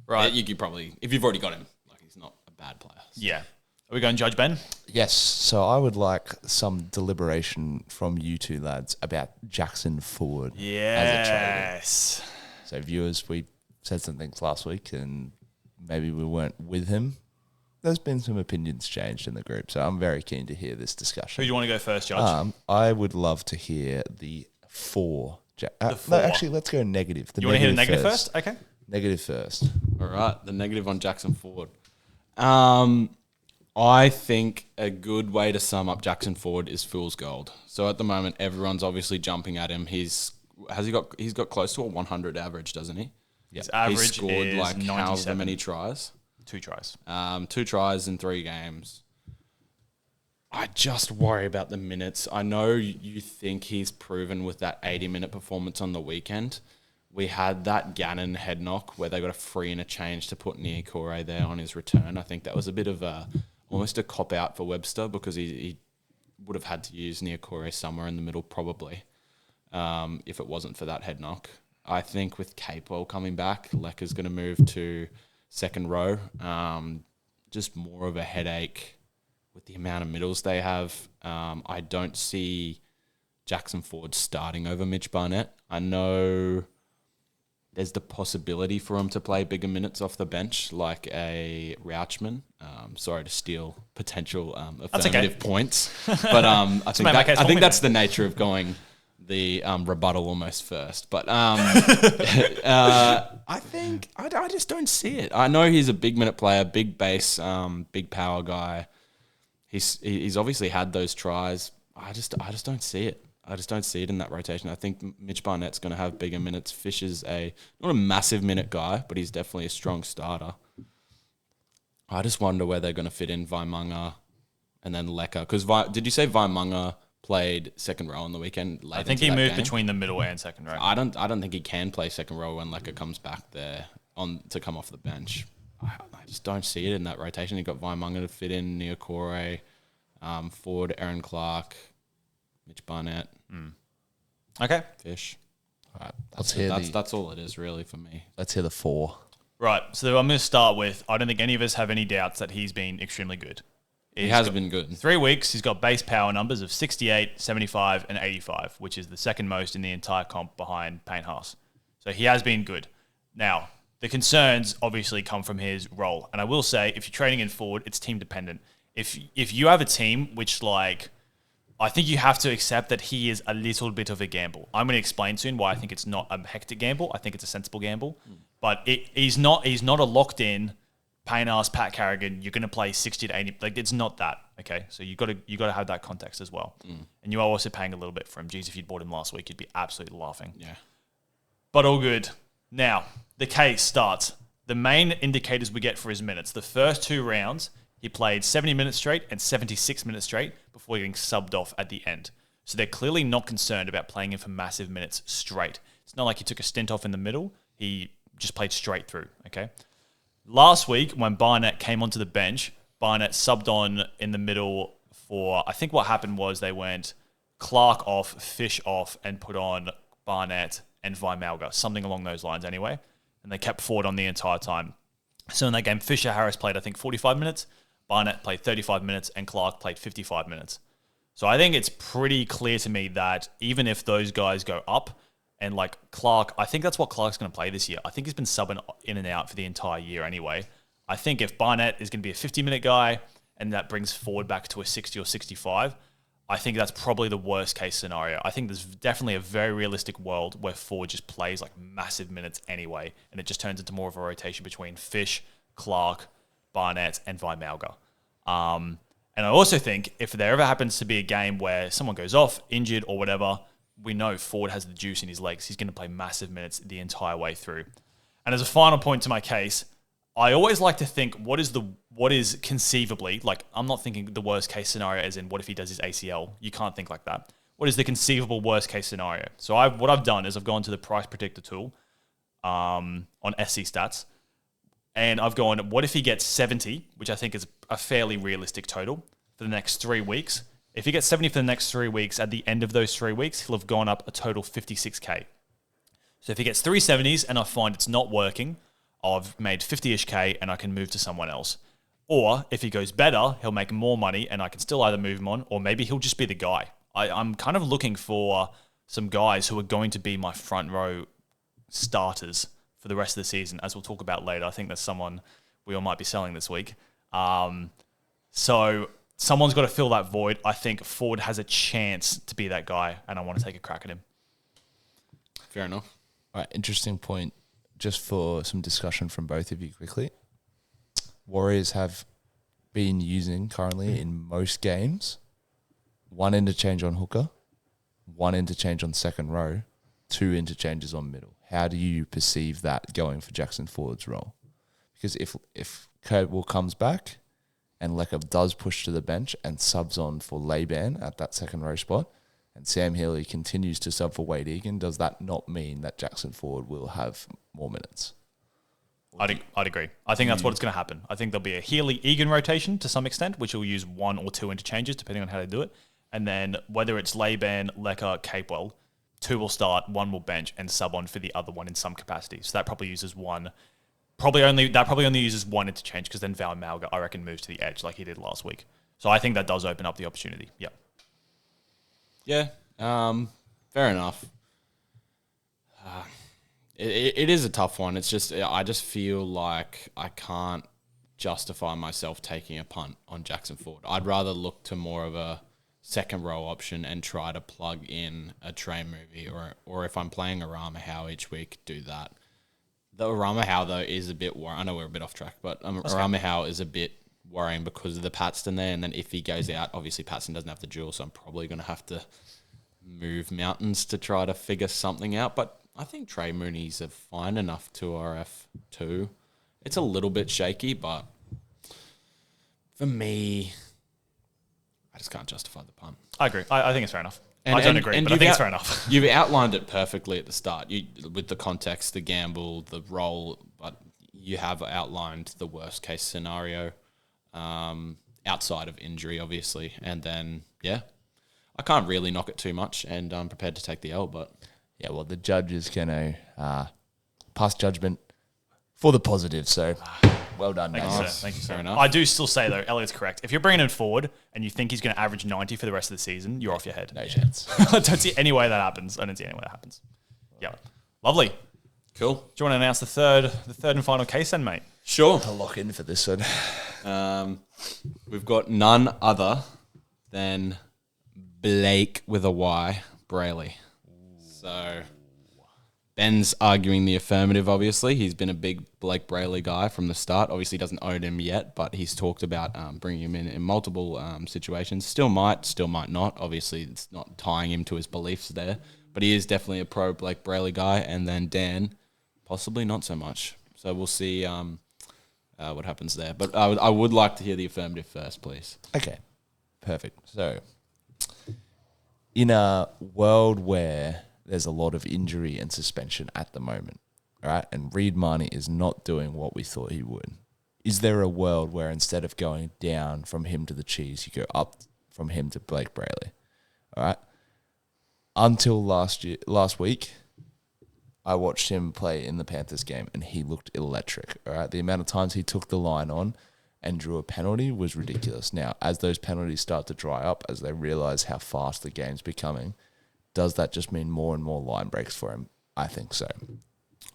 right. You could probably, if you've already got him, like he's not a bad player. So. Yeah. Are we going Judge Ben? Yes. So I would like some deliberation from you two lads about Jackson Ford as a trader. So viewers, we said some things last week and maybe we weren't with him. There's been some opinions changed in the group, so I'm very keen to hear this discussion. Who do you want to go first, Judge? I would love to hear the 4. The 4. No, actually, let's go negative. You want to hear the negative first? Okay. Negative first. All right, the negative on Jackson Ford. I think a good way to sum up Jackson Ford is fool's gold. So at the moment, everyone's obviously jumping at him. He's got close to a 100 average, doesn't he? His average He's scored is like 97. however many tries. 2 tries. 2 tries in 3 games. I just worry about the minutes. I know you think he's proven with that 80-minute performance on the weekend. We had that Gannon head knock where they got a free and a change to put Niokore there on his return. I think that was a bit of almost a cop-out for Webster because he would have had to use Niokore somewhere in the middle probably. if it wasn't for that head knock. I think with Capewell coming back, Lecker's going to move to second row. Just more of a headache with the amount of middles they have. I don't see Jackson Ford starting over Mitch Barnett. I know there's the possibility for him to play bigger minutes off the bench, like a Rauchman. Sorry to steal potential affirmative points, but I think that's the nature of going the rebuttal almost first. But I think I just don't see it. I know he's a big minute player, big base, big power guy. He's obviously had those tries. I just don't see it. I just don't see it in that rotation. I think Mitch Barnett's going to have bigger minutes. Fish is not a massive minute guy, but he's definitely a strong starter. I just wonder where they're going to fit in Vaimunga and then Lecker. Because did you say Vaimunga played second row on the weekend? I think he moved between the middle and second row. I don't think he can play second row when Lecker comes back there to come off the bench. I just don't see it in that rotation. You've got Vaimunga to fit in, Niokore, Ford, Aaron Clark, Mitch Barnett. Okay. Fish. All right, that's all it is really for me. Let's hear the 4. Right. So I'm going to start with, I don't think any of us have any doubts that he's been extremely good. He has been good. 3 weeks, he's got base power numbers of 68, 75, and 85, which is the second most in the entire comp behind Payne Haas. So he has been good. Now, the concerns obviously come from his role. And I will say, if you're trading in forward, it's team dependent. If you have a team which I think you have to accept that he is a little bit of a gamble. I'm going to explain soon why I think it's not a hectic gamble. I think it's a sensible gamble. But he's not a locked-in Payne Haas, Pat Carrigan, you're going to play 60 to 80. It's not that, okay? So you got to have that context as well. And you are also paying a little bit for him. Geez, if you'd bought him last week, you'd be absolutely laughing. Yeah. But all good. Now, the case starts. The main indicators we get for his minutes. The first 2 rounds, he played 70 minutes straight and 76 minutes straight before getting subbed off at the end. So they're clearly not concerned about playing him for massive minutes straight. It's not like he took a stint off in the middle. He just played straight through, okay? Last week, when Barnett came onto the bench, Barnett subbed on in the middle for, I think what happened was they went Clark off, Fish off, and put on Barnett and Vaimunga, something along those lines anyway. And they kept Ford on the entire time. So in that game, Fisher-Harris played, I think, 45 minutes. Barnett played 35 minutes, and Clark played 55 minutes. So I think it's pretty clear to me that even if those guys go up, and Clark, I think that's what Clark's going to play this year. I think he's been subbing in and out for the entire year anyway. I think if Barnett is going to be a 50-minute guy and that brings Ford back to a 60 or 65, I think that's probably the worst case scenario. I think there's definitely a very realistic world where Ford just plays massive minutes anyway, and it just turns into more of a rotation between Fish, Clark, Barnett, and Vaimunga. And I also think if there ever happens to be a game where someone goes off, injured or whatever, we know Ford has the juice in his legs. He's going to play massive minutes the entire way through. And as a final point to my case, I always like to think what is conceivably, I'm not thinking the worst case scenario as in what if he does his ACL. You can't think like that. What is the conceivable worst case scenario? So what I've done is I've gone to the price predictor tool on SC Stats, and I've gone, what if he gets 70, which I think is a fairly realistic total for the next 3 weeks. If he gets 70 for the next 3 weeks, at the end of those 3 weeks, he'll have gone up a total 56K. So if he gets 3 70s and I find it's not working, I've made 50-ish K and I can move to someone else. Or if he goes better, he'll make more money and I can still either move him on, or maybe he'll just be the guy. I'm kind of looking for some guys who are going to be my front row starters for the rest of the season, as we'll talk about later. I think there's someone we all might be selling this week. So someone's got to fill that void. I think Ford has a chance to be that guy, and I want to take a crack at him. Fair enough. All right, interesting point. Just for some discussion from both of you quickly. Warriors have been using currently in most games 1 interchange on hooker, 1 interchange on second row, 2 interchanges on middle. How do you perceive that going for Jackson Ford's role? Because if Kurtwell comes back and Lecker does push to the bench and subs on for Laban at that second row spot, and Sam Healy continues to sub for Wade Egan, does that not mean that Jackson Ford will have more minutes? I'd agree. I think that's what's going to happen. I think there'll be a Healy-Egan rotation to some extent, which will use 1 or 2 interchanges, depending on how they do it. And then whether it's Laban, Lecker, Capewell, 2 will start, 1 will bench, and sub on for the other one in some capacity. So that probably uses one. Probably only uses one interchange because then Val Malga, I reckon, moves to the edge like he did last week. So I think that does open up the opportunity. Yep. Yeah. Fair enough. It is a tough one. It's just I just feel like I can't justify myself taking a punt on Jackson Ford. I'd rather look to more of a second row option and try to plug in a Trey movie, or if I'm playing Arama Howe each week, do that. The Arama Howe though is a bit worrying. I know we're a bit off track, but Arama Howe is a bit worrying because of the Paxton there, and then if he goes out, obviously Paxton doesn't have the duel, so I'm probably going to have to move mountains to try to figure something out. But I think Trey Mooney's a fine enough 2RF2. It's a little bit shaky, but for me, I just can't justify the punt. I agree. I think it's fair enough. I don't agree, but I think it's fair enough. You've outlined it perfectly at the start, with the context, the gamble, the role, but you have outlined the worst case scenario outside of injury, obviously. And then, yeah, I can't really knock it too much, and I'm prepared to take the L, but... Yeah, well, the judge is going to pass judgment for the positive, so well done, Thank mate. you, sir. Thank you, sir. Fair enough. I do still say, though, Elliot's correct. If you're bringing him forward and you think he's going to average 90 for the rest of the season, you're off your head. No chance. I don't see any way that happens. I don't see any way that happens. Yeah. Lovely. Cool. Do you want to announce the third and final case then, mate? Sure. To lock in for this one. We've got none other than Blake with a Y, Brayley. So Ben's arguing the affirmative, obviously. He's been a big Blake Brayley guy from the start. Obviously doesn't own him yet, but he's talked about bringing him in multiple situations. Still might not. Obviously, it's not tying him to his beliefs there. But he is definitely a pro Blake Brayley guy. And then Dan, possibly not so much. So we'll see what happens there. But I would like to hear the affirmative first, please. Okay, perfect. So, in a world where there's a lot of injury and suspension at the moment, right? And Reed Marnie is not doing what we thought he would. Is there a world where instead of going down from him to the cheese, you go up from him to Blake Brayley? All right. Until last week, I watched him play in the Panthers game and he looked electric. All right. The amount of times he took the line on and drew a penalty was ridiculous. Now, as those penalties start to dry up, as they realize how fast the game's becoming, does that just mean more and more line breaks for him? I think so.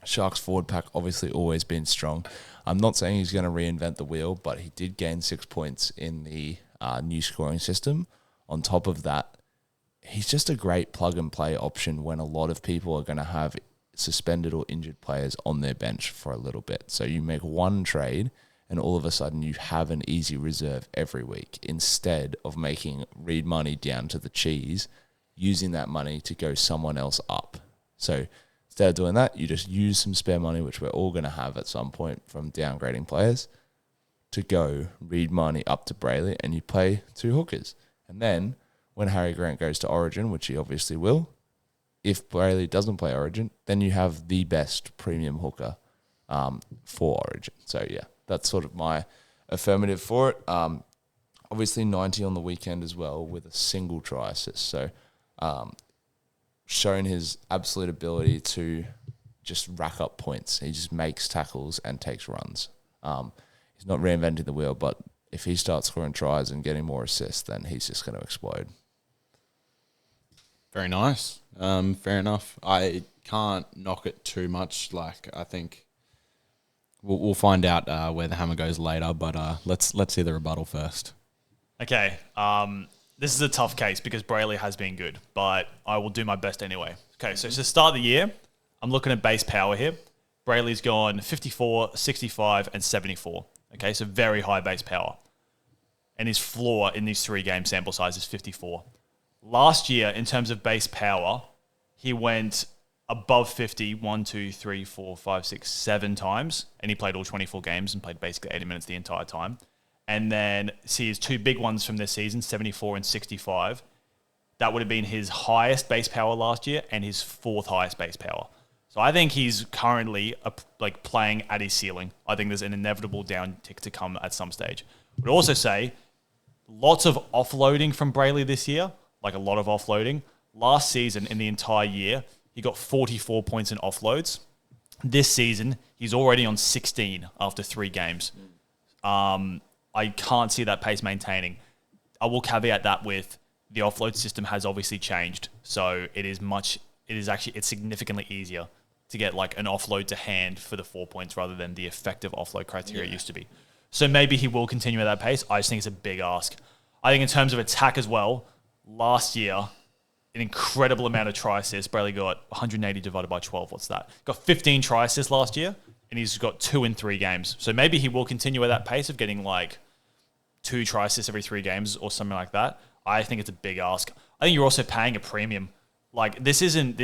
Sharks forward pack obviously always been strong. I'm not saying he's going to reinvent the wheel, but he did gain 6 points in the new scoring system. On top of that, he's just a great plug-and-play option when a lot of people are going to have suspended or injured players on their bench for a little bit. So you make one trade and all of a sudden you have an easy reserve every week instead of making Reed money down to the cheese, using that money to go someone else up. So instead of doing that, you just use some spare money, which we're all going to have at some point from downgrading players, to go Reed money up to Brayley, and you play 2 hookers. And then when Harry Grant goes to Origin, which he obviously will, if Brayley doesn't play Origin, then you have the best premium hooker for Origin. So yeah, that's sort of my affirmative for it. Obviously 90 on the weekend as well with a single try assist. So shown his absolute ability to just rack up points. He just makes tackles and takes runs. He's not reinventing the wheel, but if he starts scoring tries and getting more assists, then he's just going to explode. Very nice. Fair enough. I can't knock it too much. Like, I think we'll find out where the hammer goes later, but let's hear the rebuttal first. Okay. This is a tough case because Brayley has been good, but I will do my best anyway. Okay, so to start the year, I'm looking at base power here. Brayley's gone 54, 65, and 74. Okay, so very high base power. And his floor in these 3-game sample size is 54. Last year, in terms of base power, he went above 50 1, 2, 3, 4, 5, 6, 7 times, and he played all 24 games and played basically 80 minutes the entire time. And then see his 2 big ones from this season, 74 and 65. That would have been his highest base power last year and his 4th highest base power. So I think he's currently playing at his ceiling. I think there's an inevitable downtick to come at some stage. I would also say lots of offloading from Brayley this year, like a lot of offloading. last season in the entire year, he got 44 points in offloads. This season, he's already on 16 after 3 games. I can't see that pace maintaining. I will caveat that with the offload system has obviously changed. So it's significantly easier to get like an offload to hand for the 4 points rather than the effective offload criteria it used to be. So maybe he will continue at that pace. I just think it's a big ask. I think in terms of attack as well, last year, an incredible amount of try assists. Brayley got 180 divided by 12. What's that? Got 15 try assists last year, and he's got 2 in 3 games. So maybe he will continue at that pace of getting like 2 try assists every 3 games or something like that. I think it's a big ask. I think you're also paying a premium. Like this isn't.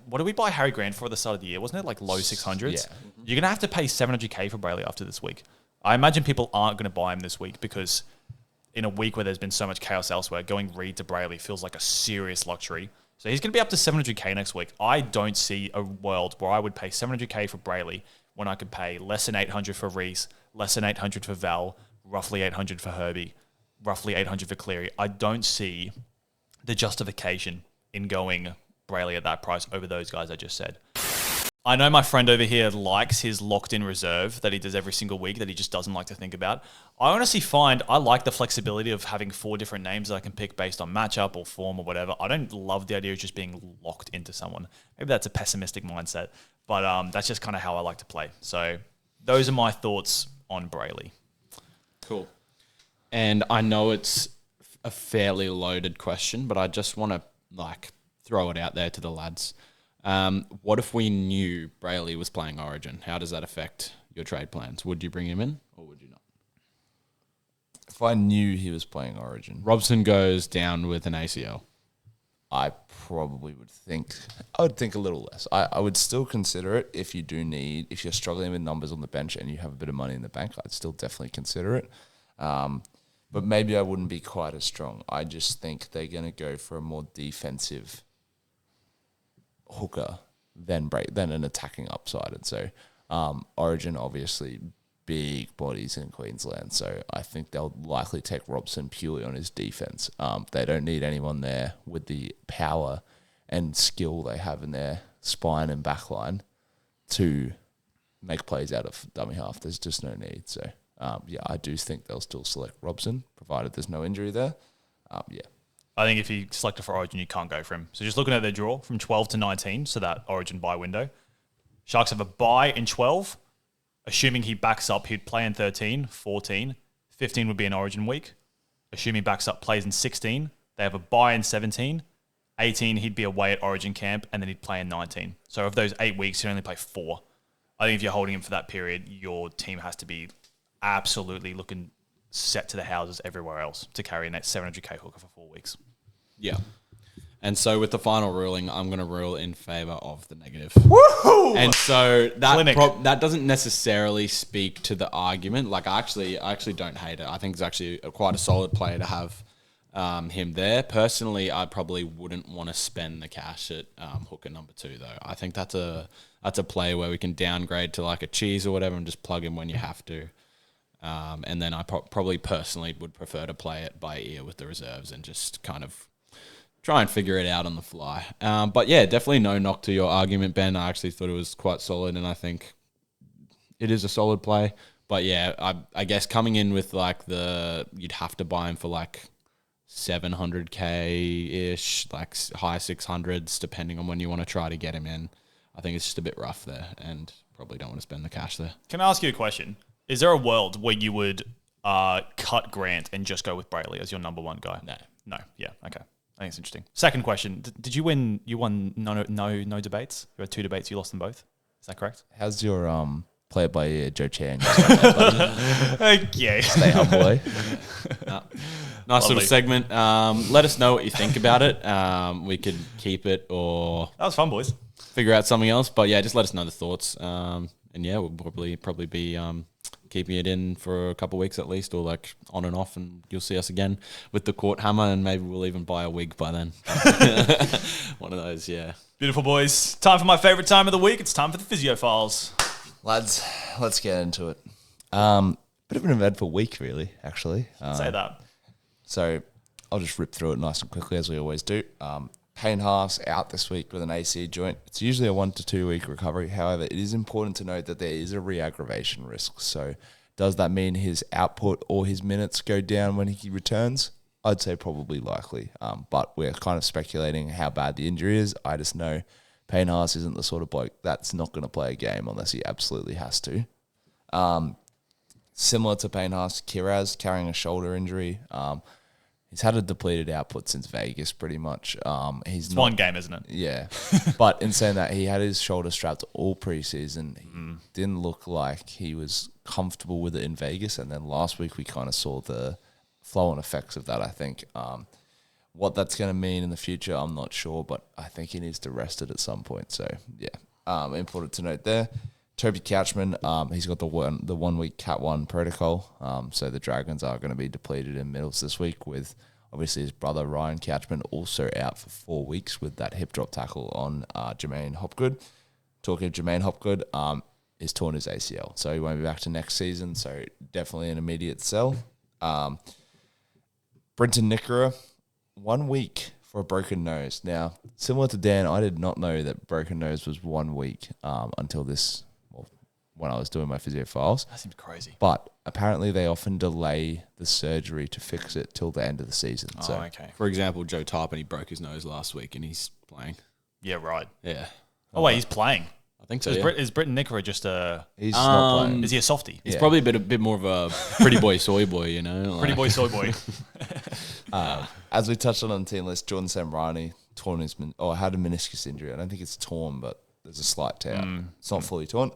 What did we buy Harry Grant for at the start of the year? Wasn't it like low 600s? Yeah. You're gonna have to pay 700K for Brayley after this week. I imagine people aren't gonna buy him this week because in a week where there's been so much chaos elsewhere, going Reed to Brayley feels like a serious luxury. So he's gonna be up to 700K next week. I don't see a world where I would pay 700K for Brayley when I could pay less than 800 for Reese, less than 800 for Val, roughly 800 for Herbie, roughly 800 for Cleary. I don't see the justification in going Brayley at that price over those guys I just said. I know my friend over here likes his locked-in reserve that he does every single week that he just doesn't like to think about. I honestly find I like the flexibility of having 4 different names that I can pick based on matchup or form or whatever. I don't love the idea of just being locked into someone. Maybe that's a pessimistic mindset, but that's just kind of how I like to play. So those are my thoughts on Brayley. Cool. And I know it's a fairly loaded question, but I just want to throw it out there to the lads. What if we knew Brayley was playing Origin? How does that affect your trade plans? Would you bring him in or would you not? If I knew he was playing Origin, Robson goes down with an ACL. I probably would think. I would think a little less. I would still consider it if you're struggling with numbers on the bench and you have a bit of money in the bank. I'd still definitely consider it. But maybe I wouldn't be quite as strong. I just think they're going to go for a more defensive hooker than an attacking upside. And so Origin, obviously, big bodies in Queensland. So I think they'll likely take Robson purely on his defense. They don't need anyone there with the power and skill they have in their spine and backline to make plays out of dummy half. There's just no need. So I do think they'll still select Robson, provided there's no injury there. I think if you select it for Origin, you can't go for him. So just looking at their draw from 12 to 19, so that Origin buy window. Sharks have a buy in 12. Assuming he backs up, he'd play in 13, 14. 15 would be an Origin week. Assuming he backs up, plays in 16. They have a buy in 17. 18, he'd be away at Origin camp, and then he'd play in 19. So of those 8 weeks, he'd only play 4. I think if you're holding him for that period, your team has to be absolutely looking set to the houses everywhere else to carry a net 700K hooker for 4 weeks. Yeah. And so with the final ruling, I'm going to rule in favour of the negative. Woohoo! And so that doesn't necessarily speak to the argument. Like I actually don't hate it. I think it's actually quite a solid player to have him there. Personally, I probably wouldn't want to spend the cash at hooker number 2 though. I think that's a player where we can downgrade to like a cheese or whatever and just plug him when you have to. And then I probably personally would prefer to play it by ear with the reserves and just kind of try and figure it out on the fly. But yeah, definitely no knock to your argument, Ben. I actually thought it was quite solid, and I think it is a solid play. But yeah, I guess coming in with like you'd have to buy him for like 700K-ish, like high 600s, depending on when you want to try to get him in. I think it's just a bit rough there, and probably don't want to spend the cash there. Can I ask you a question? Is there a world where you would cut Grant and just go with Brayley as your number 1 guy? No. Yeah. Okay. I think it's interesting. Second question: did you win? You won no debates. You had 2 debates. You lost them both. Is that correct? How's your play it by ear, Joe Chan? Okay. Stay humble, eh? Nice little segment. Let us know what you think about it. We could keep it or that was fun, boys. Figure out something else. But yeah, just let us know the thoughts. And yeah, we'll probably be keeping it in for a couple of weeks at least, or like on and off, and you'll see us again with the court hammer, and maybe we'll even buy a wig by then. One of those, yeah. Beautiful, boys. Time for my favourite time of the week. It's time for the Physio Files. Lads, let's get into it. Bit of an eventful week, really, actually. Say that. So I'll just rip through it nice and quickly, as we always do. Payne Haas out this week with an AC joint. It's usually a 1 to 2 week recovery. However, it is important to note that there is a re-aggravation risk. So does that mean his output or his minutes go down when he returns? I'd say probably likely. But we're kind of speculating how bad the injury is. I just know Payne Haas isn't the sort of bloke that's not going to play a game unless he absolutely has to. Similar to Payne Haas, Kiraz carrying a shoulder injury. He's had a depleted output since Vegas, pretty much. It's one game, isn't it? Yeah. But in saying that, he had his shoulder strapped all preseason. He didn't look like he was comfortable with it in Vegas. And then last week, we kind of saw the flow-on effects of that, I think. What that's going to mean in the future, I'm not sure, but I think he needs to rest it at some point. So, yeah, important to note there. Toby Couchman, he's got the 1 week Cat 1 protocol. So the Dragons are going to be depleted in middles this week with obviously his brother Ryan Couchman also out for 4 weeks with that hip drop tackle on Jermaine Hopgood. Talking of Jermaine Hopgood, he's torn his ACL. So he won't be back to next season. So definitely an immediate sell. Brenton Nickera, 1 week for a broken nose. Now, similar to Dan, I did not know that broken nose was 1 week until when I was doing my Physio Files. That seems crazy. But apparently they often delay the surgery to fix it till the end of the season. Oh, so, okay. For example, Joe Tarpon, he broke his nose last week and he's playing. Yeah, right. Yeah. Oh, wait, he's playing. I think so, Is Britton Nickera just a... he's not playing. Is he a softie? He's probably a bit more of a pretty boy, soy boy, you know? Like. Pretty boy, soy boy. As we touched on the team list, Jordan Sambrani had a meniscus injury. I don't think it's torn, but there's a slight tear. It's not fully torn.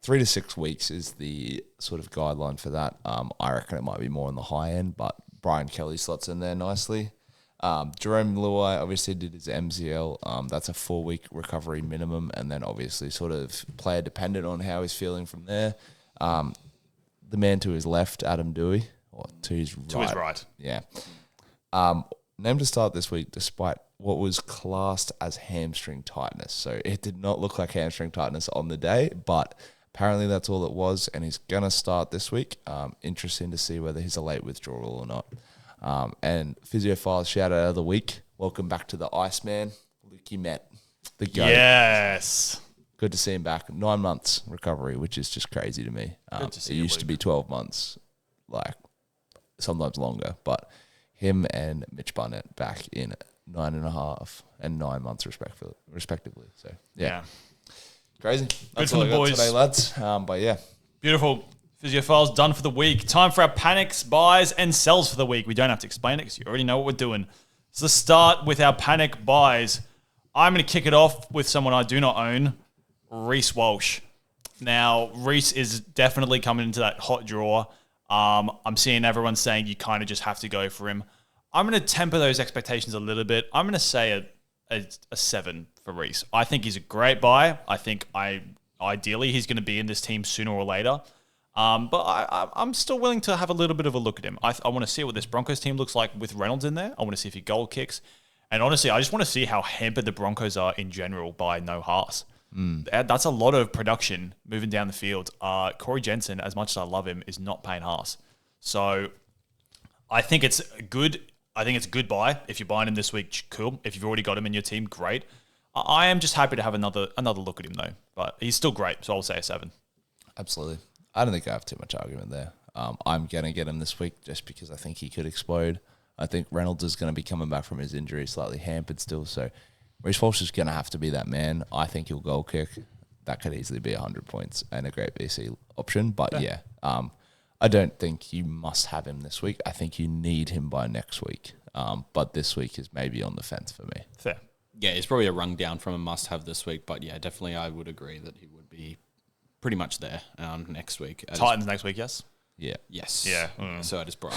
3 to 6 weeks is the sort of guideline for that. I reckon it might be more on the high end, but Brian Kelly slots in there nicely. Jerome Luai obviously did his MCL. That's a 4 week recovery minimum, and then obviously sort of player dependent on how he's feeling from there. The man to his left, Adam Dewey, or to his right. To his right. Yeah. Named to start this week despite what was classed as hamstring tightness. So it did not look like hamstring tightness on the day, but apparently that's all it was, and he's going to start this week. Interesting to see whether he's a late withdrawal or not. And Physio Files shout out of the week. Welcome back to the Iceman, Lukey Met, the GOAT. Yes. Good to see him back. 9 months recovery, which is just crazy to me. Good to see it you, used Luke. to be 12 months, like sometimes longer. But him and Mitch Barnett back in 9.5 and 9 months respectively. So, yeah. Crazy. That's for all the I got boys. today, lads. But yeah. Beautiful. Physio Files done for the week. Time for our panics, buys, and sells for the week. We don't have to explain it because you already know what we're doing. So let's start with our panic buys. I'm going to kick it off with someone I do not own, Reece Walsh. Now, Reece is definitely coming into that hot draw. I'm seeing everyone saying you kind of just have to go for him. I'm going to temper those expectations a little bit. I'm going to say a 7 for Reece. I think he's a great buy. I think ideally he's going to be in this team sooner or later. But I'm still willing to have a little bit of a look at him. I want to see what this Broncos team looks like with Reynolds in there. I want to see if he goal kicks. And honestly, I just want to see how hampered the Broncos are in general by no Haas. That's a lot of production moving down the field. Corey Jensen, as much as I love him, is not paying Haas. So I think it's good. I think it's a good buy. If you're buying him this week, cool. If you've already got him in your team, great. I am just happy to have another look at him though. But he's still great, so I'll say a 7. Absolutely. I don't think I have too much argument there. I'm going to get him this week just because I think he could explode. I think Reynolds is going to be coming back from his injury, slightly hampered still. So Reece Walsh is going to have to be that man. I think he'll goal kick. That could easily be 100 points and a great VC option. But I don't think you must have him this week. I think you need him by next week. But this week is maybe on the fence for me. Fair. Yeah, he's probably a rung down from a must-have this week. But yeah, definitely I would agree that he would be pretty much there next week. Titans next week, yes? Yeah. Yes. Yeah. So I just brought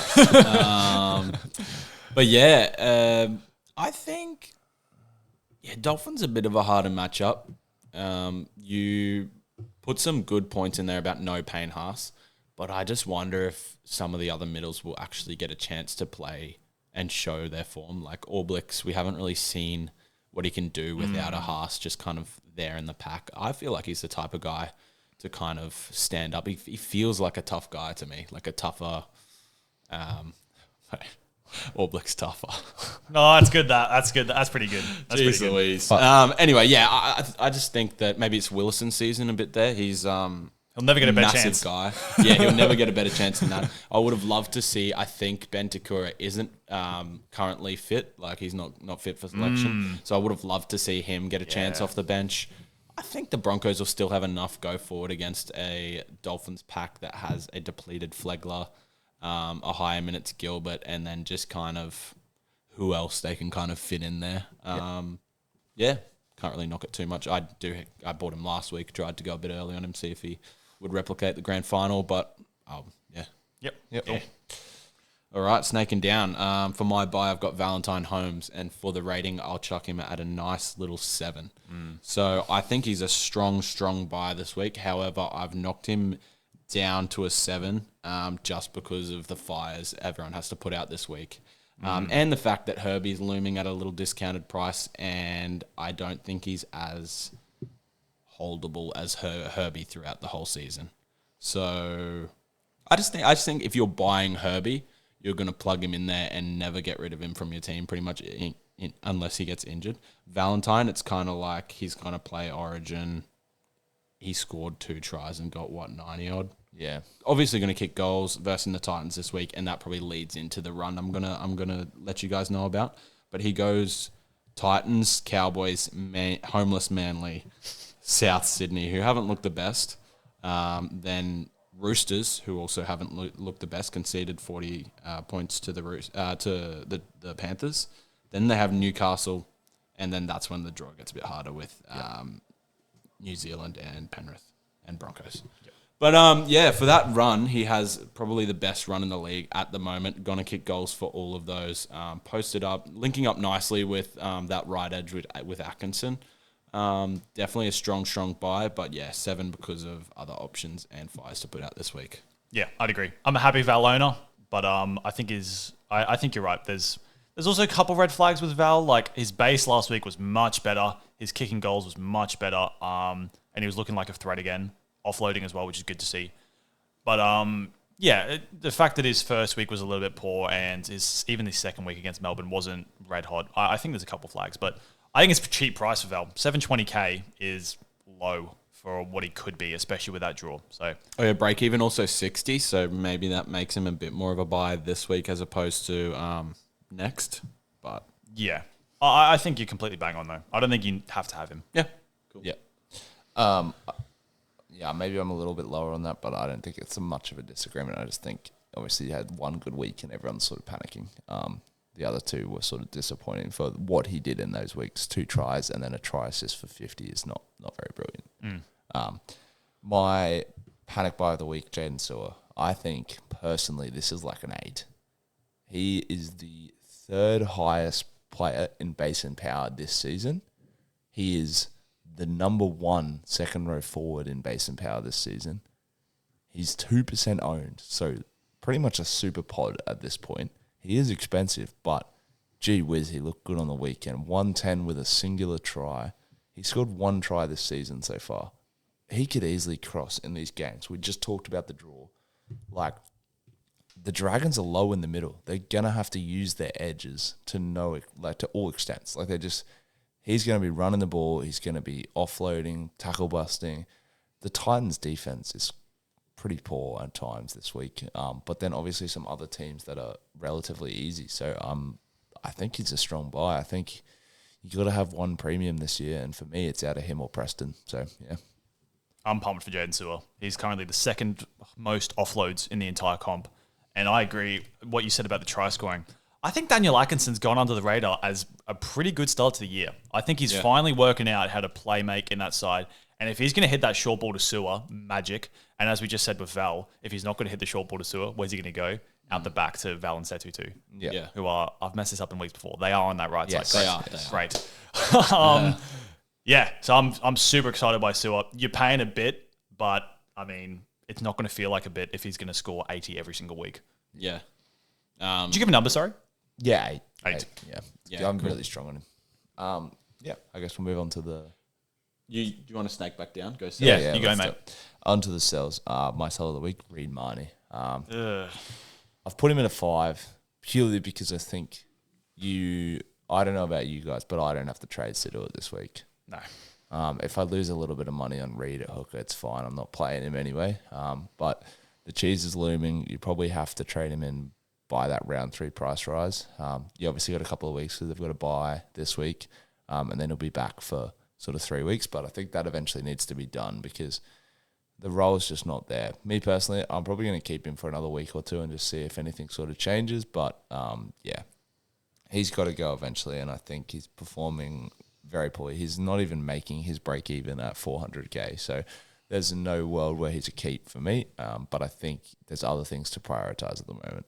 but yeah, I think Dolphins a bit of a harder matchup. You put some good points in there about no Payne Haas, but I just wonder if some of the other middles will actually get a chance to play and show their form. Like Orblix, we haven't really seen what he can do without a Haas just kind of there in the pack. I feel like he's the type of guy to kind of stand up. He feels like a tough guy to me, like a tougher... All Black's tougher. No, that's good. That's good. That's pretty good. That's Jeez pretty good. Louise. Anyway, yeah, I just think that maybe it's Wilson's season a bit there. He's He'll never get a better chance. guy. Yeah, he'll never get a better chance than that. I would have loved to see. I think Ben Takura isn't currently fit. Like he's not fit for selection. So I would have loved to see him get a chance off the bench. I think the Broncos will still have enough go forward against a Dolphins pack that has a depleted Flegler, a higher minutes Gilbert, and then just kind of who else they can kind of fit in there. Yeah, can't really knock it too much. I bought him last week, tried to go a bit early on him, see if he would replicate the grand final, but yeah. Yep. Cool. All right, snaking down. For my buy, I've got Valentine Holmes, and for the rating, I'll chuck him at a nice little 7. So I think he's a strong buy this week. However, I've knocked him down to a 7 just because of the fires everyone has to put out this week. And the fact that Herbie's looming at a little discounted price, and I don't think he's as holdable as Herbie throughout the whole season. So I just think if you're buying Herbie, you're going to plug him in there and never get rid of him from your team, pretty much unless he gets injured. Valentine, it's kind of like he's going to play Origin. He scored 2 tries and got, 90-odd? Yeah. Obviously going to kick goals versus the Titans this week, and that probably leads into the run I'm gonna let you guys know about. But he goes Titans, Cowboys, Homeless Manly, South Sydney, who haven't looked the best. Then Roosters, who also haven't looked the best, conceded 40 points to the Panthers. Then they have Newcastle, and then that's when the draw gets a bit harder with New Zealand and Penrith and Broncos. Yep. But for that run, he has probably the best run in the league at the moment. Gonna kick goals for all of those. Posted up, linking up nicely with that right edge with Atkinson. Definitely a strong buy, but 7 because of other options and fires to put out this week. Yeah, I'd agree. I'm a happy Val owner, but I think I think you're right. There's also a couple red flags with Val. Like his base last week was much better. His kicking goals was much better. And he was looking like a threat again. Offloading as well, which is good to see. But the fact that his first week was a little bit poor and even his second week against Melbourne wasn't red hot. I think there's a couple flags, but I think it's a cheap price for Val. 720k is low for what he could be, especially with that draw. So break even also 60, so maybe that makes him a bit more of a buy this week as opposed to next. But yeah, I think you're completely bang on though. I don't think you have to have him. Yeah, cool. Yeah. Maybe I'm a little bit lower on that, but I don't think it's much of a disagreement. I just think obviously he had one good week and everyone's sort of panicking. The other 2 were sort of disappointing for what he did in those weeks. 2 tries and then a try assist for 50 is not very brilliant. My panic buy of the week, Jaden Sewer. I think personally this is like an 8. He is the 3rd highest player in base and power this season. He is the number 1 second row forward in base and power this season. He's 2% owned, so pretty much a super pod at this point. He is expensive, but gee whiz, he looked good on the weekend. 110 with a singular try. He scored 1 try this season so far. He could easily cross in these games. We just talked about the draw. Like, the Dragons are low in the middle. They're going to have to use their edges to all extents. Like, he's going to be running the ball. He's going to be offloading, tackle busting. The Titans' defense is pretty poor at times this week. But then obviously some other teams that are relatively easy. So I think he's a strong buy. I think you got to have one premium this year. And for me, it's out of him or Preston. So, yeah. I'm pumped for Jaden Sewer. He's currently the 2nd most offloads in the entire comp. And I agree what you said about the try scoring. I think Daniel Atkinson's gone under the radar as a pretty good start to the year. I think he's finally working out how to play make in that side. And if he's going to hit that short ball to Sewer, magic. And as we just said with Val, if he's not going to hit the short ball to Sewer, where's he going to go? Out the back to Val and Setu too. Yeah. Who are, I've messed this up in weeks before. They are on that right yes, side. They are. Great. So I'm super excited by Sewer. You're paying a bit, but I mean, it's not going to feel like a bit if he's going to score 80 every single week. Yeah. Did you give a number, sorry? Yeah, 8. Yeah, I'm really strong on him. I guess we'll move on to the... You want to snake back down? Go sell. Yeah, you go, mate. On to the sells. My sell of the week, Reed Marnie. I've put him in a 5. purely because I think I don't know about you guys, but I don't have to trade to do it this week. No. If I lose a little bit of money on Reed at hooker, it's fine. I'm not playing him anyway. But the cheese is looming. You probably have to trade him in by that round 3 price rise. You obviously got a couple of weeks because they've got to buy this week, and then he'll be back for sort of 3 weeks. But I think that eventually needs to be done because the role is just not there. Me personally, I'm probably going to keep him for another week or two and just see if anything sort of changes. But yeah, he's got to go eventually, and I think he's performing very poorly. He's not even making his break even at 400k. So there's no world where he's a keep for me. But I think there's other things to prioritize at the moment.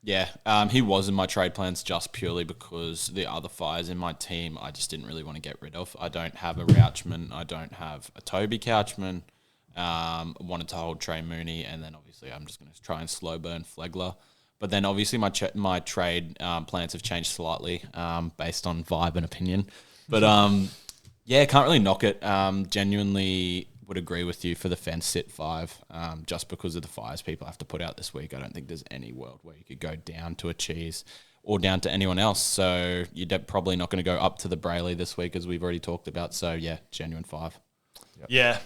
Yeah, he was in my trade plans just purely because the other fires in my team I just didn't really want to get rid of. I don't have a Rauchman. I don't have a Toby Couchman. I wanted to hold Trey Mooney, and then obviously I'm just going to try and slow burn Flegler. But then obviously my trade plans have changed slightly based on vibe and opinion. But yeah, can't really knock it. Genuinely would agree with you for the fence sit 5, just because of the fires people have to put out this week. I don't think there's any world where you could go down to a cheese or down to anyone else. So you're probably not going to go up to the Brayley this week, as we've already talked about. So yeah, genuine 5. Yep. Yeah,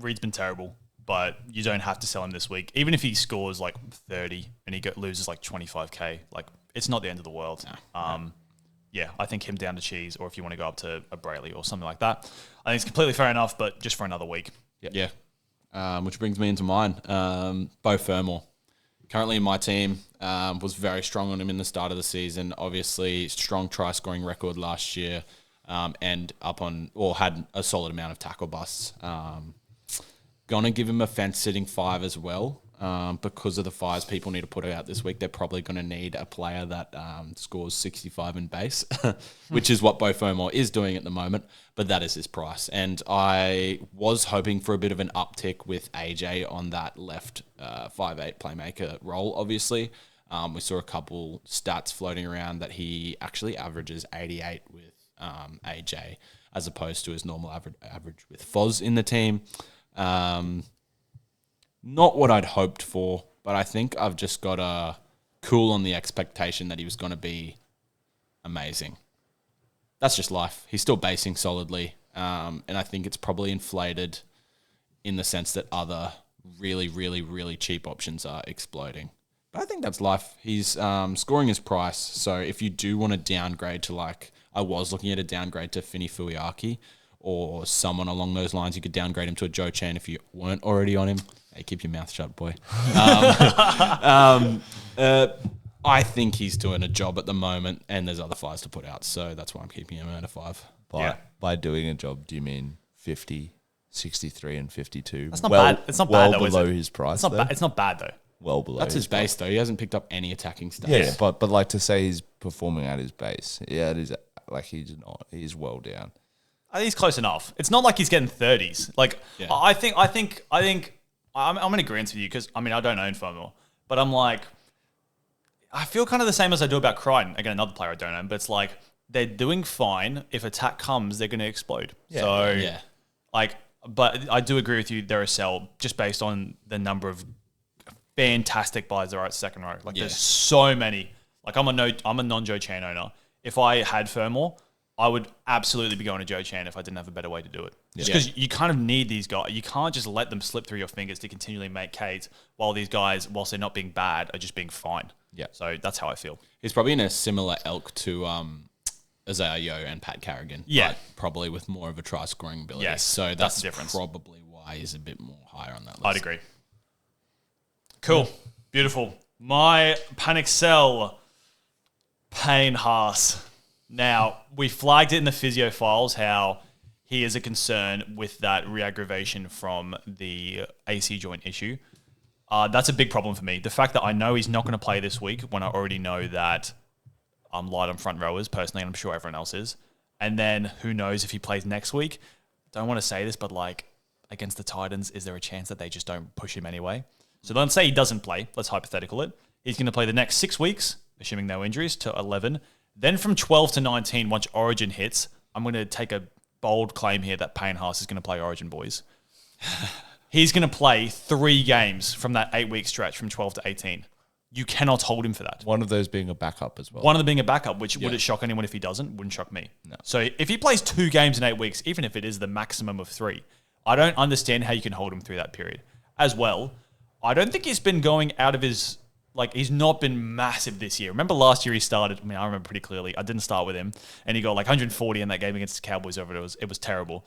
Reed's been terrible, but you don't have to sell him this week. Even if he scores like 30 and he loses like 25k, like it's not the end of the world. No. Yeah, I think him down to cheese, or if you want to go up to a Brayley or something like that, I think it's completely fair enough, but just for another week. Yeah. Which brings me into mine. Bo Fermor. Currently in my team, was very strong on him in the start of the season. Obviously, strong try-scoring record last year, and had a solid amount of tackle busts. Gonna give him a fence-sitting 5 as well. Because of the fires people need to put out this week, they're probably going to need a player that scores 65 in base, which is what Bo Fermor is doing at the moment, but that is his price. And I was hoping for a bit of an uptick with AJ on that left 5'8 playmaker role, obviously. We saw a couple stats floating around that he actually averages 88 with AJ as opposed to his normal average with Foz in the team. Not what I'd hoped for, but I think I've just got to cool on the expectation that he was going to be amazing. That's just life. He's still basing solidly, and I think it's probably inflated in the sense that other really, really, really cheap options are exploding. But I think that's life. He's scoring his price, so if you do want to downgrade to I was looking at a downgrade to Fini Fuiaki or someone along those lines, you could downgrade him to a Joe Chan if you weren't already on him. Hey, keep your mouth shut, boy. I think he's doing a job at the moment, and there's other fires to put out, so that's why I'm keeping him at a 5. By doing a job, do you mean 50, 63, and 52? That's not bad. It's not bad, though, is below it? his price. It's not bad, though. Well below. That's his base, though. He hasn't picked up any attacking stats. Yeah, but like to say he's performing at his base, yeah, it is like he's not. He's well down. I think he's close enough. It's not like he's getting 30s. I think I'm in agreement with you because, I mean, I don't own Fermor, but I'm like, I feel kind of the same as I do about Crichton. Again, another player I don't own, but it's like they're doing fine. If attack comes, they're going to explode. Yeah. But I do agree with you. They're a sell just based on the number of fantastic buys there are at second row. There's so many. I'm a non-Joe Chan owner. If I had Fermor, I would absolutely be going to Joe Chan if I didn't have a better way to do it. Just because you kind of need these guys. You can't just let them slip through your fingers to continually make K's while these guys, whilst they're not being bad, are just being fine. Yeah. So that's how I feel. He's probably in a similar ilk to Isaiah Yeo and Pat Carrigan. Yeah. But probably with more of a try-scoring ability. Yes, so that's the difference. Probably why he's a bit more higher on that list. I'd agree. Cool. Beautiful. My panic sell, Payne Haas. Now, we flagged it in the Physio Files how he is a concern with that re-aggravation from the AC joint issue. That's a big problem for me. The fact that I know he's not going to play this week when I already know that I'm light on front rowers personally, and I'm sure everyone else is. And then who knows if he plays next week. Don't want to say this, but against the Titans, is there a chance that they just don't push him anyway? So let's say he doesn't play. Let's hypothetical it. He's going to play the next 6 weeks, assuming no injuries, to 11. Then from 12 to 19, once Origin hits, I'm going to take a bold claim here that Payne Haas is going to play Origin, boys. He's going to play 3 games from that 8-week stretch from 12 to 18. You cannot hold him for that. One of those being a backup as well. One of them being a backup, which would it shock anyone if he doesn't? Wouldn't shock me. No. So if he plays 2 games in 8 weeks, even if it is the maximum of 3, I don't understand how you can hold him through that period. As well, I don't think he's been going out of his... Like, he's not been massive this year. Remember last year he started... I mean, I remember pretty clearly. I didn't start with him. And he got like 140 in that game against the Cowboys over it. It was terrible.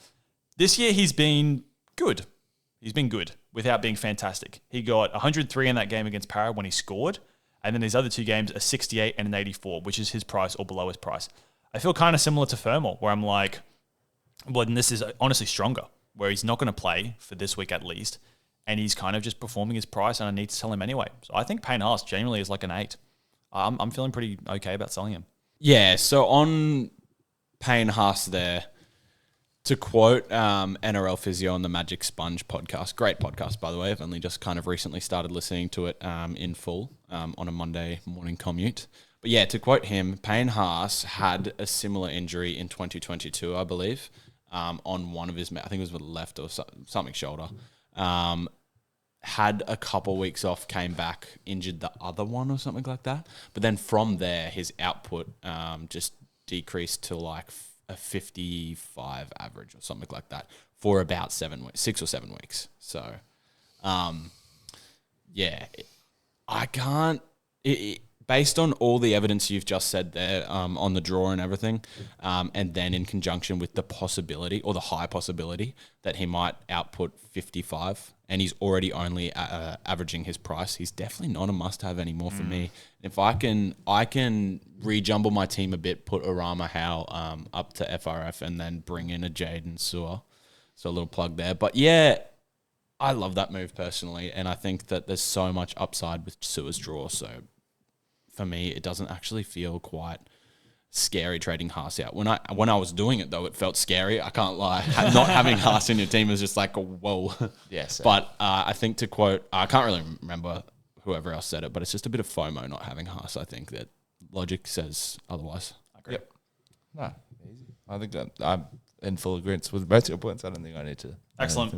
This year he's been good. He's been good without being fantastic. He got 103 in that game against Para when he scored. And then his other 2 games, a 68 and an 84, which is his price or below his price. I feel kind of similar to Fermor, where I'm like, well, and this is honestly stronger, where he's not going to play for this week at least, and he's kind of just performing his price, and I need to sell him anyway. So I think Payne Haas genuinely is like an 8. I'm feeling pretty okay about selling him. Yeah, so on Payne Haas there, to quote NRL Physio on the Magic Sponge podcast, great podcast, by the way. I've only just kind of recently started listening to it in full on a Monday morning commute. But yeah, to quote him, Payne Haas had a similar injury in 2022, I believe, on one of his, I think it was with left or something shoulder. Had a couple weeks off, came back, injured the other one or something like that. But then from there, his output just decreased to like a 55 average or something like that for about 6 or 7 weeks. So, yeah, I can't... based on all the evidence you've just said there on the draw and everything, and then in conjunction with the possibility or the high possibility that he might output 55 and he's already only averaging his price, he's definitely not a must-have anymore for me. If I can rejumble my team a bit, put Arama Howe up to FRF and then bring in a Jaden Sewer. So a little plug there. But yeah, I love that move personally, and I think that there's so much upside with Sewer's draw, so... For me, it doesn't actually feel quite scary trading Haas out. When I was doing it, though, it felt scary. I can't lie. Not having Haas in your team is just like, whoa. Yes. But I think to quote, I can't really remember whoever else said it, but it's just a bit of FOMO not having Haas. I think that logic says otherwise. I agree. Yep. No, easy. I think that I'm in full agreement with both your points. I don't think I need to... Excellent.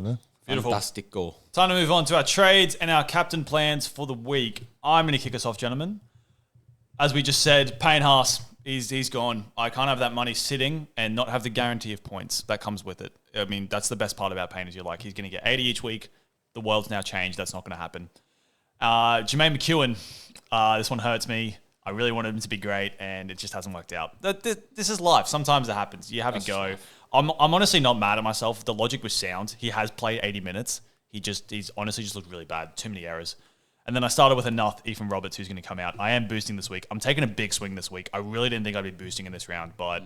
Beautiful. Fantastic goal. Time to move on to our trades and our captain plans for the week. I'm going to kick us off, gentlemen. As we just said, Payne Haas, he's gone. I can't have that money sitting and not have the guarantee of points that comes with it. I mean, that's the best part about Payne is you're like, he's going to get 80 each week. The world's now changed. That's not going to happen. Jermaine McEwen, this one hurts me. I really wanted him to be great, and it just hasn't worked out. This is life. Sometimes it happens. You have a go. I'm honestly not mad at myself. The logic was sound. He has played 80 minutes. He's honestly just looked really bad. Too many errors. And then I started with enough Ethan Roberts, who's going to come out. I am boosting this week. I'm taking a big swing this week. I really didn't think I'd be boosting in this round, but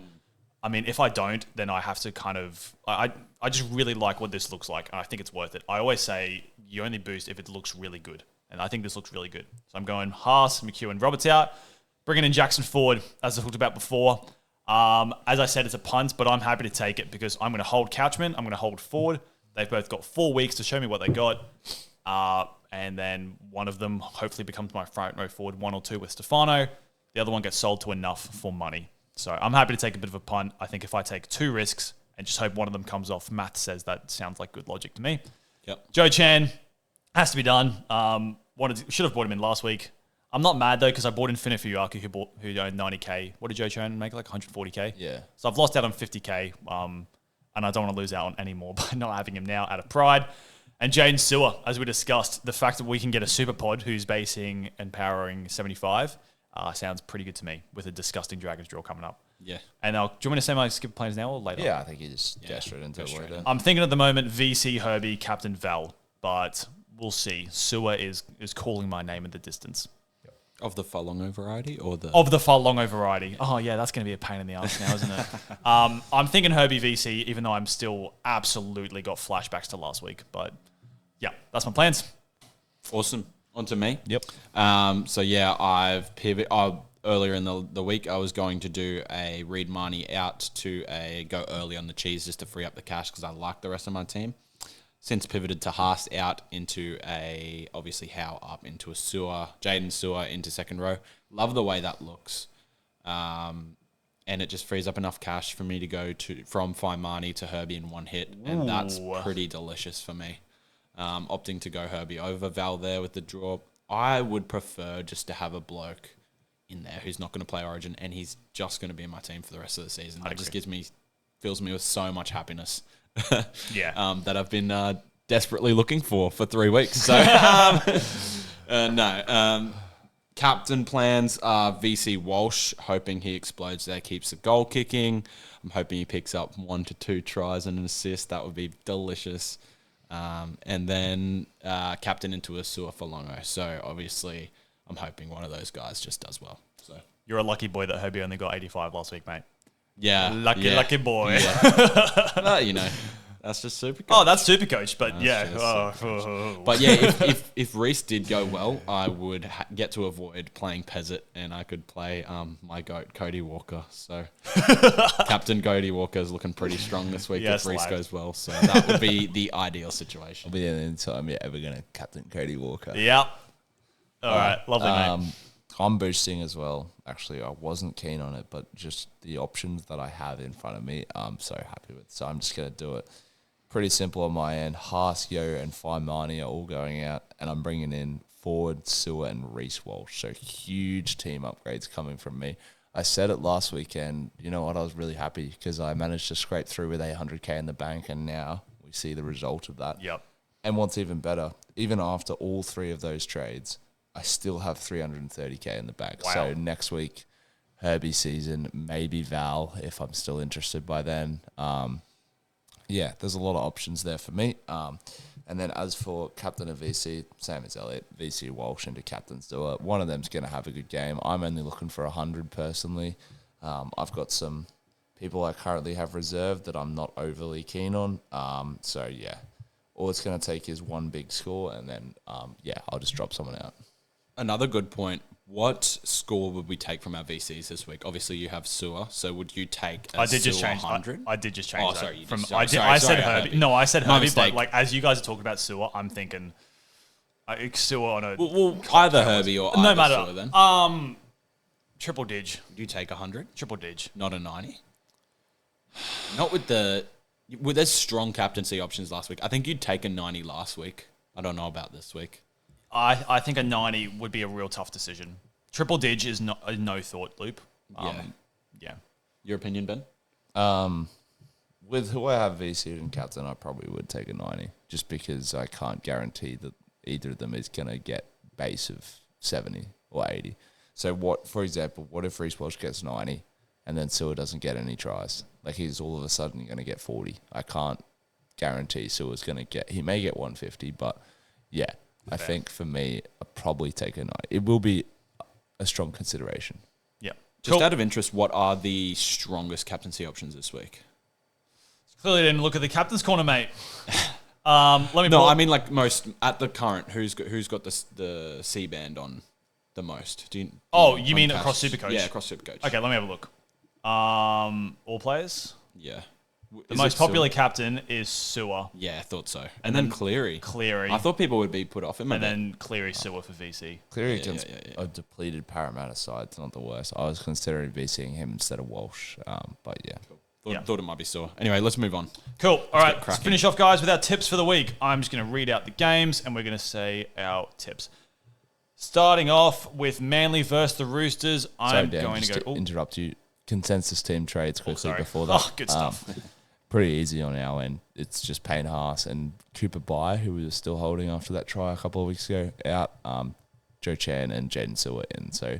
I mean, if I don't, then I have to kind of... I just really like what this looks like, and I think it's worth it. I always say you only boost if it looks really good, and I think this looks really good. So I'm going Haas, McEwen, Roberts out, bringing in Jackson Ford, as I talked about before. As I said, it's a punt, but I'm happy to take it because I'm going to hold Couchman. I'm going to hold Ford. They've both got 4 weeks to show me what they got. And then one of them hopefully becomes my front row forward, 1 or 2 with Stefano. The other one gets sold to enough for money. So I'm happy to take a bit of a punt. I think if I take 2 risks and just hope one of them comes off, math says that sounds like good logic to me. Yep. Joe Chan has to be done. Should have bought him in last week. I'm not mad though because I bought in Fina Fuyaki who owned 90k. What did Joe Chan make? Like 140k? Yeah. So I've lost out on 50k. And I don't want to lose out on any more by not having him now out of pride. And Jaden Sewer, as we discussed, the fact that we can get a super pod who's basing and powering 75 sounds pretty good to me with a disgusting Dragons draw coming up. Yeah. And do you want me to say my skip plans now or later? Yeah, I think you just get straight into it. I'm thinking at the moment VC Herbie, Captain Val, but we'll see. Sewer is calling my name in the distance. Of the Falongo variety or the... Of the Falongo variety. Oh, yeah, that's going to be a pain in the ass now, isn't it? I'm thinking Herbie VC, even though I'm still absolutely got flashbacks to last week. But, yeah, that's my plans. Awesome. On to me. Yep. So, yeah, I've pivoted... earlier in the week, I was going to do a Reed Marnie out to a go early on the cheese just to free up the cash because I like the rest of my team. Since pivoted to Haas out into obviously Howe up into a Sewer, Jaden Sewer into second row. Love the way that looks. And it just frees up enough cash for me to go from Faimani to Herbie in one hit. And that's pretty delicious for me. Opting to go Herbie over Val there with the draw. I would prefer just to have a bloke in there who's not going to play Origin and he's just going to be in my team for the rest of the season. That just fills me with so much happiness. That I've been desperately looking for 3 weeks. So captain plans are VC Walsh, hoping he explodes there, keeps the goal kicking. I'm hoping he picks up 1 to 2 tries and an assist. That would be delicious. And then captain into a Sewer for Longo. So obviously, I'm hoping one of those guys just does well. So You're a lucky boy that Herbie only got 85 last week, mate. yeah, Lucky boy. Yeah. Well, that's just super. Oh, that's Supercoach, but But yeah, if Reece did go well, I would get to avoid playing Pezzett and I could play my goat Cody Walker. So Captain Cody Walker is looking pretty strong this week if Reece goes well. So that would be the ideal situation. I'll be the only time you're ever going to captain Cody Walker. Yep. All right, lovely, mate. I'm boosting as well. Actually, I wasn't keen on it, but just the options that I have in front of me, I'm so happy with. So I'm just going to do it. Pretty simple on my end. Haas, Yo, and Faimani are all going out, and I'm bringing in Ford, Sewer, and Reece Walsh. So huge team upgrades coming from me. I said it last weekend. You know what? I was really happy because I managed to scrape through with 800K in the bank, and now we see the result of that. Yep. And what's even better, even after all 3 of those trades, I still have 330K in the bank. Wow. So next week, Herbie season, maybe Val if I'm still interested by then. Yeah, there's a lot of options there for me. And then as for captain of VC, same as Elliot, VC Walsh into captain's Sewer. One of them's going to have a good game. I'm only looking for 100 personally. I've got some people I currently have reserved that I'm not overly keen on. So yeah, all it's going to take is one big score, and then I'll just drop someone out. Another good point. What score would we take from our VCs this week? Obviously, you have Sewer, so would you take a Sewer 100? I did just change. Oh, that. sorry, you From did. I said Herbie. Herbie. No, I said My Herbie. mistake. But like as you guys are talking about Sewer, I'm thinking Sewer on a Well, either Herbie or no either matter. Sewer then. Triple dig. Would you take 100? Triple dig. Not a 90? Not with there's strong captaincy options last week. I think you'd take a 90 last week. I don't know about this week. I think a 90 would be a real tough decision. Triple dig is not a no thought loop. Yeah. Your opinion, Ben? With who I have VC and captain, I probably would take a 90, just because I can't guarantee that either of them is going to get base of 70 or 80. So for example, what if Reece Walsh gets 90 and then Sewer doesn't get any tries? Like he's all of a sudden going to get 40. I can't guarantee Sewer's going to he may get 150, but yeah, I think for me, I'd probably take a 90. It will be a strong consideration. Yeah. Just out of interest, what are the strongest captaincy options this week? Clearly didn't look at the captain's corner, mate. Let me. No, I mean like most at the current. Who's got the C band on the most? You mean across Supercoach? Yeah, across Supercoach. Okay, let me have a look. All players. Yeah. The most popular captain is Sewer. Yeah, I thought so. And then Cleary. Cleary. I thought people would be put off him. And then Cleary Sewer for VC. Cleary against a depleted Parramatta side, it's not the worst. I was considering VCing him instead of Walsh, but yeah. Thought it might be Sewer. Anyway, let's move on. Cool. All right, let's finish off, guys, with our tips for the week. I'm just going to read out the games, and we're going to say our tips. Starting off with Manly versus the Roosters, I'm going to go... interrupt you. Consensus team trades quickly before that. Oh, good stuff. Pretty easy on our end. It's just Payne Haas and Cooper Bye, who we were still holding after that try a couple of weeks ago, out. Joe Chan and Jaden Sewer in. So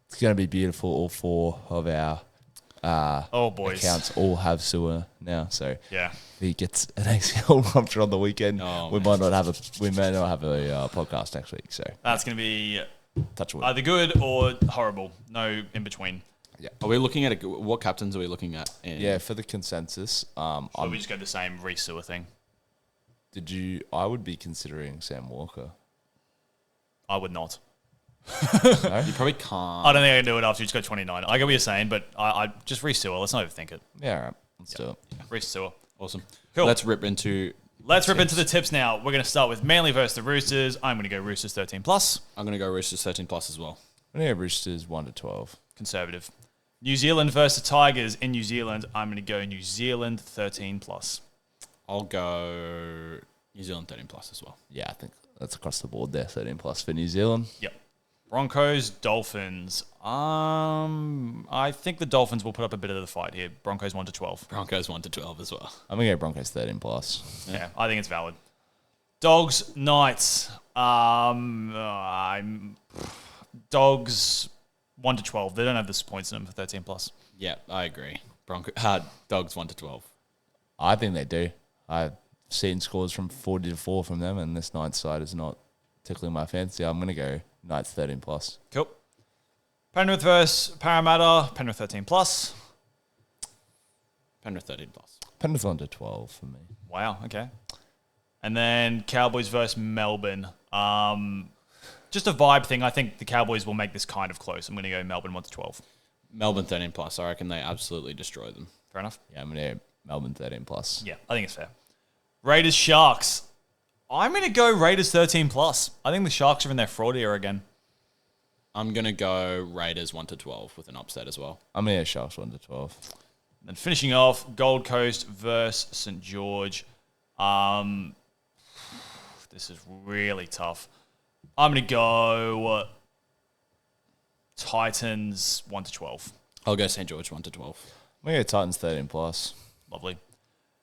it's going to be beautiful. All 4 of our accounts all have Sewer now. So yeah, if he gets an ACL rupture on the weekend, we may not have a podcast next week. So that's going to be touch wood. Either good or horrible. No in between. Yeah. Are we looking at what captains are we looking at? For the consensus, we just go the same Reece Sewer thing. I would be considering Sam Walker. I would not. No? You probably can't. I don't think I can do it after you just go 29. I get what you're saying, but I just Reece Sewer. Let's not overthink it. Yeah, all right. Let's do it. Yeah. Reece Sewer. Awesome. Cool. Let's rip into the tips now. We're going to start with Manly versus the Roosters. I'm going to go Roosters 13+. I'm going to go Roosters 13+ as well. I'm going to go Roosters 1 to 12. Conservative. New Zealand versus Tigers in New Zealand. I'm going to go New Zealand 13+. I'll go New Zealand 13+ as well. Yeah, I think That's across the board there, 13 plus for New Zealand. Yep. Broncos, Dolphins. I think the Dolphins will put up a bit of the fight here. Broncos 1-12. Broncos 1-12 as well. I'm going to go Broncos 13 plus. Yeah, I think it's valid. Dogs, Knights. Dogs 1-12. They don't have the points in them for 13 plus. Yeah, I agree. Dogs 1-12. I think they do. I've seen scores from 40-4 from them, and this Knights side is not tickling my fancy. I'm going to go Knights 13 plus. Cool. Penrith versus Parramatta. Penrith 13 plus. Penrith 13 plus. Penrith 1-12 for me. Wow, okay. And then Cowboys versus Melbourne. Just a vibe thing. I think the Cowboys will make this kind of close. I'm going to go Melbourne 1-12. Melbourne 13 plus. I reckon they absolutely destroy them. Fair enough. Yeah, I'm going to go Melbourne 13 plus. Yeah, I think it's fair. Raiders Sharks. I'm going to go Raiders 13 plus. I think the Sharks are in their fraud era again. I'm going to go Raiders 1-12 with an upset as well. I'm going to go Sharks 1-12. Then finishing off, Gold Coast versus St. George. This is really tough. I'm going to go Titans 1-12. I'll go St. George 1-12. I'm going to go Titans 13 plus. Lovely.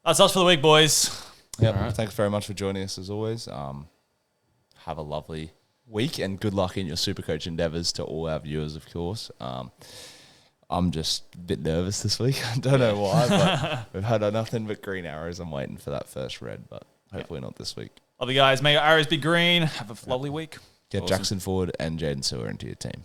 That's us for the week, boys. Yep. All right. Thanks very much for joining us as always. Have a lovely week and good luck in your Supercoach endeavours to all our viewers, of course. I'm just a bit nervous this week. I don't know why, but we've had nothing but green arrows. I'm waiting for that first red, but hopefully not this week. Love you guys. May your arrows be green. Have a lovely week. Get Jackson Ford and Jaden Sewer into your team.